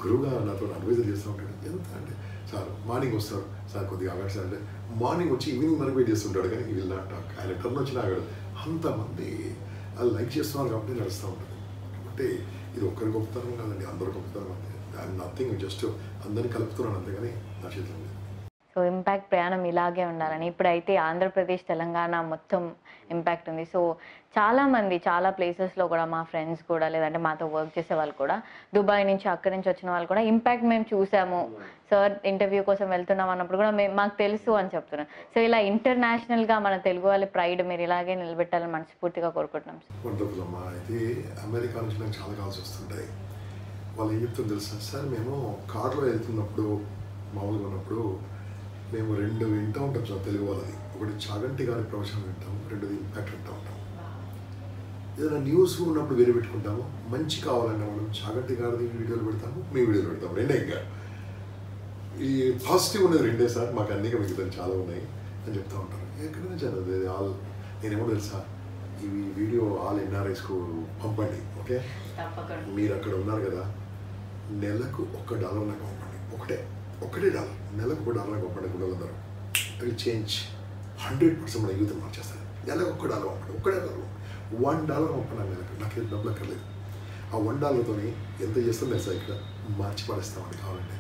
గురువుగా నాతో అడ్వైజర్ చేస్తూ ఉంటాడు. ఎంత అంటే సార్ మార్నింగ్ వస్తాడు, సార్ కొద్దిగా ఆగాడు సార్ అంటే మార్నింగ్ వచ్చి ఈవినింగ్ వరకు వెయిట్ చేస్తుంటాడు. కానీ వీళ్ళు నాట్ టాక్, ఆయన టర్న్ వచ్చిన ఆగాడు. అంతమంది వాళ్ళు లైక్ చేస్తున్నారు కాబట్టి నడుస్తూ ఉంటుంది. అంటే ఇది ఒక్కరి గొప్పతనం కాదండి, అందరి గొప్పతనం అంతే. ఐఎమ్ నథింగ్, జస్ట్ అందరినీ కలుపుతున్నాను అంతేగాని నా చేతిలో లేదు. సో ఇంపాక్ట్ ప్రయాణం ఇలాగే ఉండాలని ఇప్పుడైతే ఆంధ్రప్రదేశ్ తెలంగాణ మొత్తం ఇంపాక్ట్ ఉంది. సో చాలామంది చాలా ప్లేసెస్లో కూడా మా ఫ్రెండ్స్ కూడా లేదంటే మాతో వర్క్ చేసే వాళ్ళు కూడా దుబాయ్ నుంచి అక్కడి నుంచి వచ్చిన వాళ్ళు కూడా ఇంపాక్ట్ మేము చూసాము సార్, ఇంటర్వ్యూ కోసం వెళ్తున్నాం అన్నప్పుడు కూడా మాకు తెలుసు అని చెప్తున్నాం. సో ఇలా ఇంటర్నేషనల్గా మన తెలుగు వాళ్ళ ప్రైడ్ మీరు ఇలాగే నిలబెట్టాలని మనస్ఫూర్తిగా కోరుకుంటున్నాం. వండర్ఫుల్ అమ్మా. అయితే అమెరికా నుంచి నాకు చాలా కాల్స్ వస్తుంటాయి. వాళ్ళు ఏం చెప్తుందో తెలుసా సార్, మేము కార్లో వెళ్తున్నప్పుడు మామూలుగా ఉన్నప్పుడు మేము 2 వింటూ ఉంటాం సార్ తెలుగు వాళ్ళది. ఒకటి చాగంటి గారి ప్రవచనం వింటాము, రెండోది ఇంపాక్ట్ వింటూ ఉంటాం. ఏదైనా న్యూస్ ఉన్నప్పుడు వేరే పెట్టుకుంటాము. మంచి కావాలన్నా మనం చాగంటి గారిది వీడియోలు పెడతాము, మీ వీడియోలు పెడతాము, రెండే. ఇంకా ఈ పాజిటివ్ ఉన్నది రెండే సార్, మాకు అన్నీ మిగతా చాలా ఉన్నాయి అని చెప్తూ ఉంటారు. ఎక్కడైనా చదువు ఆల్ నేనేమో తెలుసా, ఇవి వీడియో ఆల్ ఎన్ఆర్ఐస్కు పంపండి. ఓకే, మీరు అక్కడ ఉన్నారు కదా, నెలకు $1 నాకు పంపండి. ఒకటే డాలర్, నెలకు $1 పంపండి. గుడ్డలందరూ అవి చేంజ్ 100% మన యూత్ మార్చేస్తారు. నెలకు $1 పంపండి, $1 $1 పంపండి నెలకు. నాకు డబ్బులు అక్కర్లేదు. ఆ $1 ఎంత చేస్తాం తెలుసా, ఇక్కడ మార్చి పడేస్తామని. కావాలంటే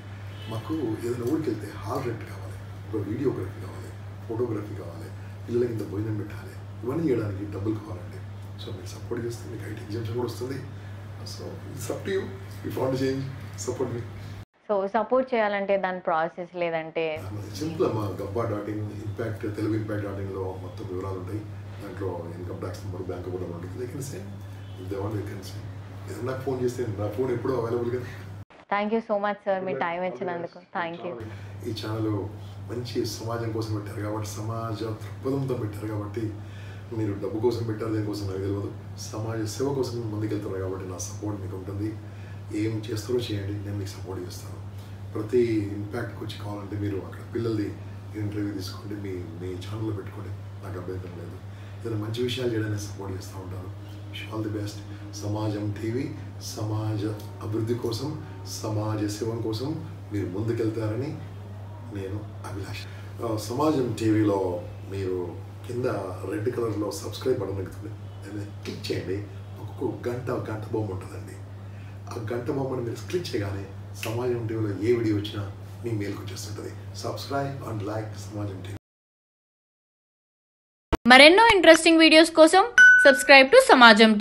మాకు ఏదైనా ఊరికి వెళ్తే హాల్ రెంట్ కావాలి, ఒక వీడియోగ్రఫీ కావాలి, ఫోటోగ్రఫీ కావాలి, పిల్లలకి ఇంత భోజనం పెట్టాలి, ఇవన్నీ చేయడానికి డబ్బులు కావాలండి. సో మీరు సపోర్ట్ చేస్తే మీకు ఐటీ ఎగ్జామ్స్ కూడా వస్తుంది. So it's up to you. If want to change, support me. So support చేయాలంటే దాని ప్రాసెస్ లేదంటే సింపుల్ అమ్మా. gabba.in, ఇంపాక్ట్ తెలుగు impact.inలో మొత్తం వివరాలు ఉంటాయి. దాంట్లో income tax number, bank account ఉంటుంది. They can say, if they want they can say. ఏదైనా నాకు ఫోన్ చేస్తే నా ఫోన్ ఎప్పుడూ అవైలబుల్ కదా. Thank you so much sir, మీ టైం ఇచ్చినందుకు. Thank you. ఈ ఛానల్ మంచి సమాజం కోసం పెట్టారు కాబట్టి, సమాజ దృక్పథంతో పెట్టారు కాబట్టి, మీరు డబ్బు కోసం పెట్టారు దేనికోసం నాకు తెలియదు, సమాజ సేవ కోసం ముందుకెళ్తున్నారు కాబట్టి నా సపోర్ట్ మీకు ఉంటుంది. ఏం చేస్తారో చేయండి, నేను మీకు సపోర్ట్ చేస్తాను. ప్రతి ఇంపాక్ట్కి వచ్చి కావాలంటే మీరు అక్కడ పిల్లల్ది ఇంటర్వ్యూ తీసుకోండి, మీ ఛానల్లో పెట్టుకోండి, నాకు అభ్యంతరం లేదు. ఏదైనా మంచి విషయాలు చేయడానికి సపోర్ట్ చేస్తూ ఉంటాను. All the best. సమాజం టీవీ సమాజ అభివృద్ధి కోసం, సమాజ సేవ కోసం మీరు ముందుకెళ్తారని నేను అభిలాష. సమాజం టీవీలో మీరు కింద రెడ్ కలర్లో సబ్స్క్రైబ్ బటన్ ఎక్కుతుంది, దాన్ని క్లిక్ చేయండి. ఒక్కొక్క గంట బొమ్మ ఉంటుందండి. ఆ గంట బొమ్మను మీరు క్లిక్ చేయగానే సమాజం టీవీలో ఏ వీడియో వచ్చినా మీ మెయిల్కి వచ్చేస్తుంటుంది. సబ్స్క్రైబ్ అండ్ లైక్ సమాజం టీవీ. మరెన్నో ఇంట్రెస్టింగ్ వీడియోస్ కోసం సబ్స్క్రైబ్ టు సమాజం టీవీ.